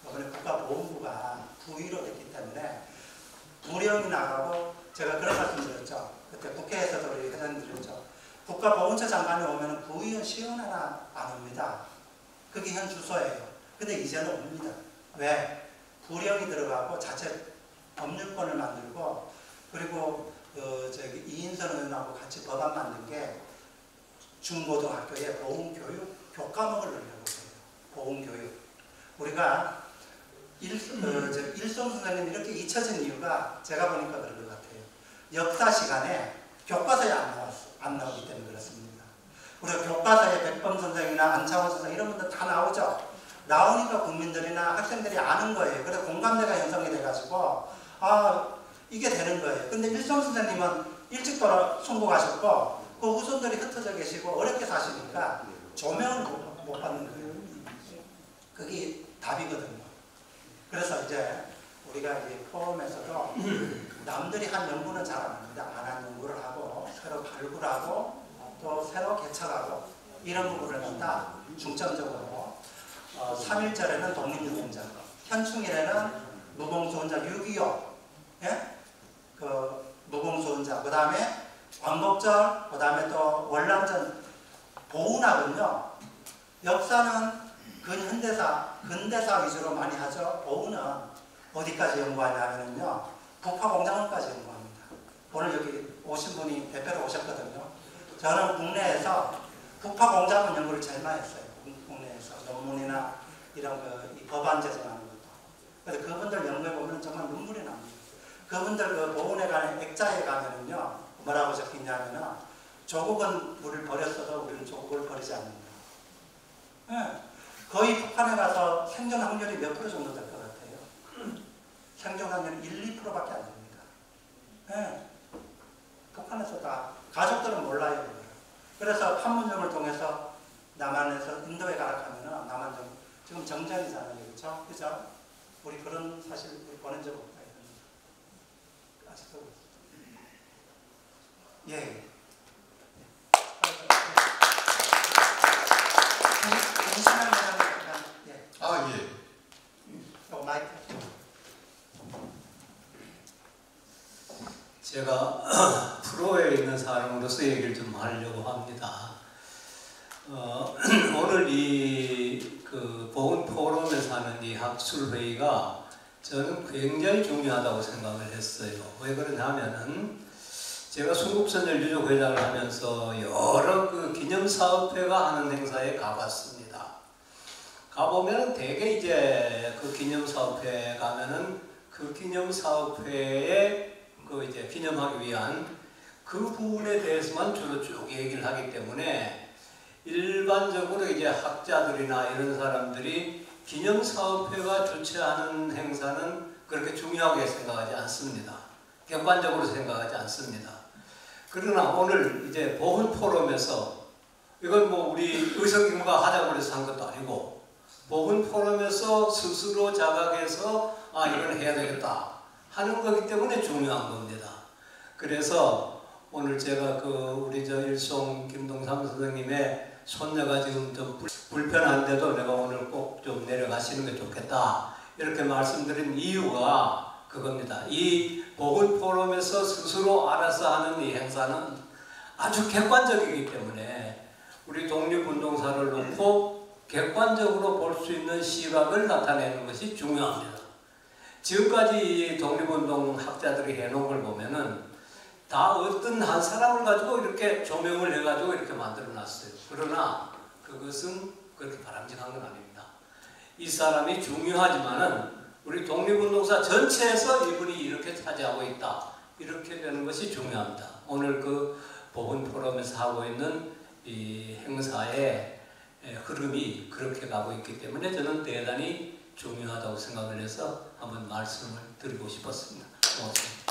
이번에 국가보훈부가 부위로 됐기 때문에 부령이 나가고 제가 그런 말씀 드렸죠. 그때 국회에서도 우리 회장님 드렸죠. 국가보훈처 장관이 오면 부의원 시연 하나 안 옵니다. 그게 현 주소예요. 근데 이제는 옵니다. 왜? 부령이 들어가고 자체 법률권을 만들고 그리고 이인선 의원하고 같이 법안 만든 게 중고등학교에 보훈교육 교과목을 넣으려고 해요. 보훈교육. 우리가 일송 선생님이 이렇게 잊혀진 이유가 제가 보니까 그런 것 같아요. 역사 시간에 교과서에 안 나오기 때문에 그렇습니다. 우리가 교과서에 백범 선생이나 안창호 선생 이런 분들 다 나오죠. 나오니까 국민들이나 학생들이 아는 거예요. 그래서 공감대가 형성이 돼가지고 이게 되는 거예요. 근데 일송 선생님은 일찍 순국하셨고 그 후손들이 흩어져 계시고 어렵게 사시니까 조명을 못 받는 거예요. 그게 답이거든요. 그래서 이제 우리가 이 포럼에서도 남들이 한 연구는 잘 안 합니다. 안 한 연구를 하고 새로 발굴하고 또 새로 개척하고 이런 부분을 갖다 중점적으로 3.1절에는 독립유공자, 현충일에는 무공수훈자 6.25 예? 무공수훈자 그 다음에 광복절 그 다음에 또 월남전 보훈하군요. 역사는 근대사 위주로 많이 하죠. 보훈은 어디까지 연구하냐면요. 북화공장원까지 연구합니다. 오늘 여기 오신 분이 대표로 오셨거든요. 저는 국내에서 북화공장원 연구를 제일 많이 했어요. 국내에서 논문이나 이런 이 법안 제정하는 것도. 그래서 그분들 연구해보면 정말 눈물이 납니다. 그분들 그 보훈에 가는 액자에 가면은요. 뭐라고 적혀있냐면은 조국은 우리를 버렸어도 우리는 조국을 버리지 않는다. 네. 거의 북한에 가서 생존 확률이 몇 프로 정도 될 것 같아요? 생존 확률이 1, 2%밖에 안 됩니다. 네. 북한에서 다 가족들은 몰라요. 그래서 판문점을 통해서 남한에서 인도에 가라 하면은 남한점 지금 정전이잖아요. 그렇죠? 그죠? 우리 그런 사실 우리 보낸 적 없다. 아직도 예. 제가 프로에 있는 사람으로서 얘기를 좀 하려고 합니다. 오늘 그 보훈 포럼에서 하는 이 학술회의가 저는 굉장히 중요하다고 생각을 했어요. 왜 그러냐면은 제가 순국선열 유족회장을 하면서 여러 그 기념사업회가 하는 행사에 가봤습니다. 가보면 대개 이제 그 기념사업회에 가면은 그 기념사업회에 그 이제 기념하기 위한 그 부분에 대해서만 주로 쭉 얘기를 하기 때문에 일반적으로 이제 학자들이나 이런 사람들이 기념사업회가 주최하는 행사는 그렇게 중요하게 생각하지 않습니다. 객관적으로 생각하지 않습니다. 그러나 오늘 이제 보훈 포럼에서 이건 뭐 우리 의성경과 하자고 해서 한 것도 아니고 보훈 포럼에서 스스로 자각해서 이건 해야 되겠다 하는 거기 때문에 중요한 겁니다. 그래서 오늘 제가 우리 일송 김동삼 선생님의 손녀가 지금 좀 불편한데도 내가 오늘 꼭 좀 내려가시는 게 좋겠다 이렇게 말씀드린 이유가 그겁니다. 이 보훈 포럼에서 스스로 알아서 하는 이 행사는 아주 객관적이기 때문에 우리 독립운동사를 놓고 객관적으로 볼 수 있는 시각을 나타내는 것이 중요합니다. 지금까지 이 독립운동 학자들이 해놓은 걸 보면은 다 어떤 한 사람을 가지고 이렇게 조명을 해가지고 이렇게 만들어 놨어요. 그러나 그것은 그렇게 바람직한 건 아닙니다. 이 사람이 중요하지만은 우리 독립운동사 전체에서 이분이 이렇게 차지하고 있다. 이렇게 되는 것이 중요합니다. 오늘 그 보훈 포럼에서 하고 있는 이 행사의 흐름이 그렇게 가고 있기 때문에 저는 대단히 중요하다고 생각을 해서 한번 말씀을 드리고 싶었습니다. 고맙습니다.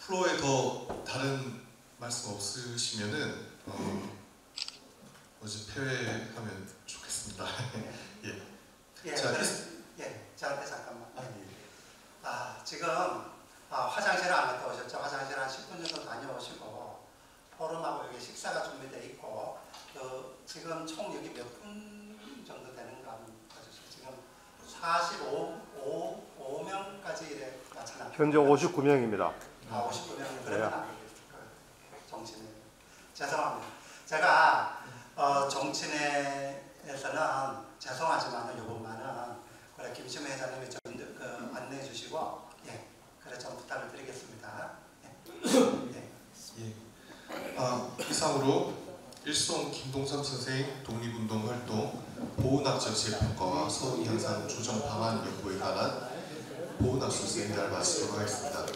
플로어에 더 다른 말씀 없으시면은 어제 폐회하면 좋겠습니다. 예. 예, 자, 저한테 잠깐만. 지금 화장실 안 갔다 오셨죠? 화장실 한 10분 정도 다녀오시고 포럼하고 여기 식사가 준비되어 있고 지금 총 여기 몇 분 정도 되는가 한번 봐주세요. 지금 45명까지 이래 나타납니다. 현재 59명입니다. 59명 그러면 안 되겠어요. 정치네. 죄송합니다. 제가 정치내에서는 죄송하지만 이것만은 그래 김시무 회장님이 좀 안내해 주시고 그래 좀 부탁을 드리겠습니다. 이상으로 일송 김동삼 선생 독립운동 활동 보훈학적 재평가와 서울 향상 조정 방안 연구에 관한 보훈학술 세미나를 마치도록 하겠습니다.